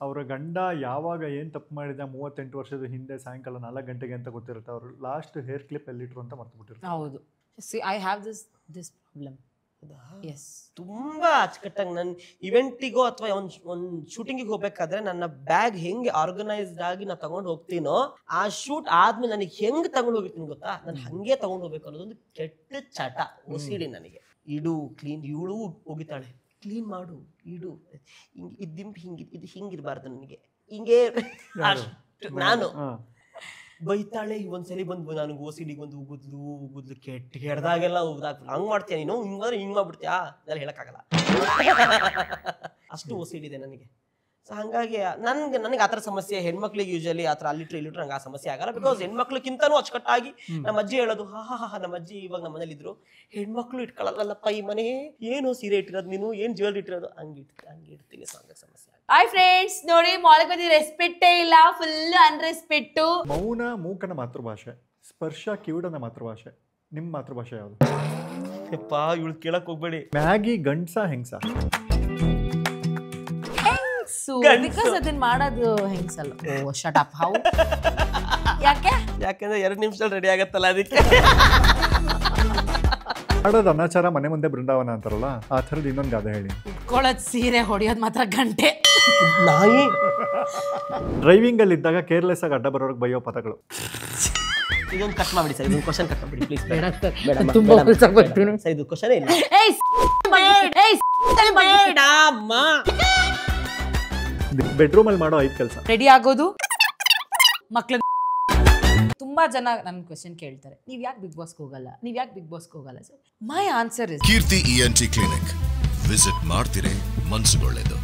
ಅವರ ಗಂಡ ಯಾವಾಗ ಏನು ತಪ್ಪು ಮಾಡಿದ 38 ವರ್ಷದ ಹಿಂದೆ ಸಾಯಂಕಾಲ 4 ಗಂಟೆಗೆ ಅಂತ ಗೊತ್ತಿರುತ್ತೆ. ಅವರು ಲಾಸ್ಟ್ ಹೇರ್ ಕ್ಲಿಪ್ ಎಲ್ಲಿಟ್ರು ಅಂತ ಮರ್ತು ಬಿಟ್ಟಿರ್ತಾರೆ. ಹೌದು. C I have this problem. ತುಂಬಾ ಅಚ್ಚುಕಟ್ಟಾಗಿ ನನ್ನ ಇವೆಂಟಿಗೋ ಅಥವಾ ಒಂದ್ ಶೂಟಿಂಗಿಗೆ ಹೋಗ್ಬೇಕಾದ್ರೆ ನನ್ನ ಬ್ಯಾಗ್ ಹೆಂಗೆ ಆರ್ಗನೈಸ್ಡ್ ಆಗಿ ನಾ ತಗೊಂಡು ಹೋಗ್ತೀನೋ, ಆ ಶೂಟ್ ಆದ್ಮೇಲೆ ನನಗೆ ಹೆಂಗ್ ತಗೊಂಡು ಹೋಗಿರ್ತೀನಿ ಗೊತ್ತಾ, ನಾನು ಹಂಗೆ ತಗೊಂಡು ಹೋಗ್ಬೇಕು ಅನ್ನೋದೊಂದು ಕೆಟ್ಟ ಚಟ, OCD ನನಗೆ. ಇಡು ಕ್ಲೀನ್, ಇವಳು ಹೋಗಿತಾಳೆ ಕ್ಲೀನ್ ಮಾಡು, ಇಡು ಇದ್ದಿಂಪು ಇದು ಹಿಂಗಿರ್ಬಾರ್ದು ನನಗೆ, ಹಿಂಗೆ ನಾನು ಬೈತಾಳೆ. ಒಂದ್ಸಲಿ ಬಂದು ನನಗೆ OCD ಒಂದು ಉಗುದ್ಲು ಕೆಡ್ದಾಗೆಲ್ಲ ಹಂಗ್ ಮಾಡ್ತೀಯ ನೀನು, ಹಿಂಗಂದ್ರೆ ಹಿಂಗ್ ಮಾಡ್ಬಿಡ್ತೀಯಾ, ಅದೆಲ್ಲ ಹೇಳಕ್ಕಾಗಲ್ಲ. ಅಷ್ಟು OCD ಇದೆ ನನಗೆ. ಸೊ ಹಂಗಾಗಿ ನನಗೆ ಆತರ ಸಮಸ್ಯೆ. ಹೆಣ್ಮಕ್ಳಿಗೆ ಯೂಶಲಿ ಆತರ ಅಲ್ಲಿಟ್ರು ಇಲ್ಲಿಟ್ರು ನಂಗೆ ಆ ಸಮಸ್ಯೆ ಆಗಲ್ಲ. ಬಿಕಾಸ್ ಹೆಣ್ಮಕ್ಳಿಗಿಂತನೂ ಅಚ್ಚುಕಟ್ಟಾಗಿ ನಮ್ಮ ಅಜ್ಜಿ ಹೇಳೋದು, ನಮ್ಮ ಅಜ್ಜಿ ಇವಾಗ ನಮ್ಮ ಮನೇಲಿ ಇದ್ರು, ಹೆಣ್ಮಕ್ಳು ಇಟ್ಕೊಳ್ಳಲ್ಲಪ್ಪ ಈ ಮನೆ, ಏನು ಸೀರೆ ಇಟ್ಟಿರೋದು ನೀನು, ಏನ್ ಜ್ಯುವೆಲ್ರಿ ಇಟ್ಟಿರೋದು, ಹಂಗಿಡ್ತೀನಿ. ಸೊ ಹಂಗಾಗಿ ಸಮಸ್ಯೆ. ಹಾಯ್ ಫ್ರೆಂಡ್ಸ್, ನೋಡಿ ಮೊಳಗದಿ ರೆಸ್ಪೆಕ್ಟೇ ಇಲ್ಲ, ಫುಲ್ ಅನ್ರೆಸ್ಪೆಕ್ಟ್. ಮೌನ ಮೂಕನ ಮಾತೃಭಾಷೆ, ಸ್ಪರ್ಶ ಕಿವುಡನ ಮಾತೃಭಾಷೆ. ನಿಮ್ಮ ಮಾತೃಭಾಷೆ ಯಾವುದು? ಇವಳು ಕೇಳಕ್ ಹೋಗ್ಬೇಡಿ. ಮ್ಯಾಗಿ ಗಂಡ್ಸ ಹೆಂಗ್ಸ? ಬಿಕಾಸ್ ಅದನ್ನ ಮಾಡೋದು ಹೆಂಗ್ಸಲ್ಲ. ಓ ಶಟ್ ಅಪ್. ಹೌ? ಯಾಕಂದ್ರೆ 2 ನಿಮಿಷದಲ್ಲಿ ರೆಡಿ ಆಗತ್ತಲ್ಲ ಅದಕ್ಕೆ. ಮಾಡೋದು ಅನಾಚಾರ ಮನೆ ಮುಂದೆ ಬೃಂದಾವನ ಅಂತಾರಲ್ಲ, ಆ ಥರದ್ದು ಇನ್ನೊಂದು ಗಾದೆ ಹೇಳಿ. ಕೊಳದ್ ಸೀರೆ ಹೊಡಿಯೋದು ಮಾತ್ರ ಗಂಟೆ. ನಾಯಿ ಡ್ರೈವಿಂಗ್ ಅಲ್ಲಿ ಇದ್ದಾಗ ಕೇರ್ಲೆಸ್ ಆಗಿ ಅಡ್ಡ ಬರೋರ್ಗೆ ಬೈಯೋ ಪದಗಳು. ಇದೊಂದು ಕಟ್ ಮಾಡಿ ಸರ್, ಇದೊಂದು ಕ್ವಶನ್ ಕಟ್ ಮಾಡಿ ಪ್ಲೀಸ್. ತುಂಬಾ ಸರ್ ಇದು ಕ್ವಶನ್ ಇಲ್ಲ. ಬೆಡ್ರೂಮ್ ಅಲ್ಲಿ ಮಾಡೋ 5 ಕೆಲಸ. ರೆಡಿ ಆಗೋದು, ಮಕ್ಳು. ತುಂಬಾ ಜನ ನನ್ನ ಕ್ವೆಶ್ಚನ್ ಕೇಳ್ತಾರೆ, ನೀವ್ ಯಾಕೆ ಬಿಗ್ ಬಾಸ್ಗೆ ಹೋಗಲ್ಲ, ನೀವ್ ಯಾಕೆ ಬಿಗ್ ಬಾಸ್ಗೆ ಹೋಗಲ್ಲ? Sir my answer is Keerthi ENT clinic. Visit ಮಾಡ್ತೀರಿ, ಮನ್ಸುಗೊಳ್ಳೆದು.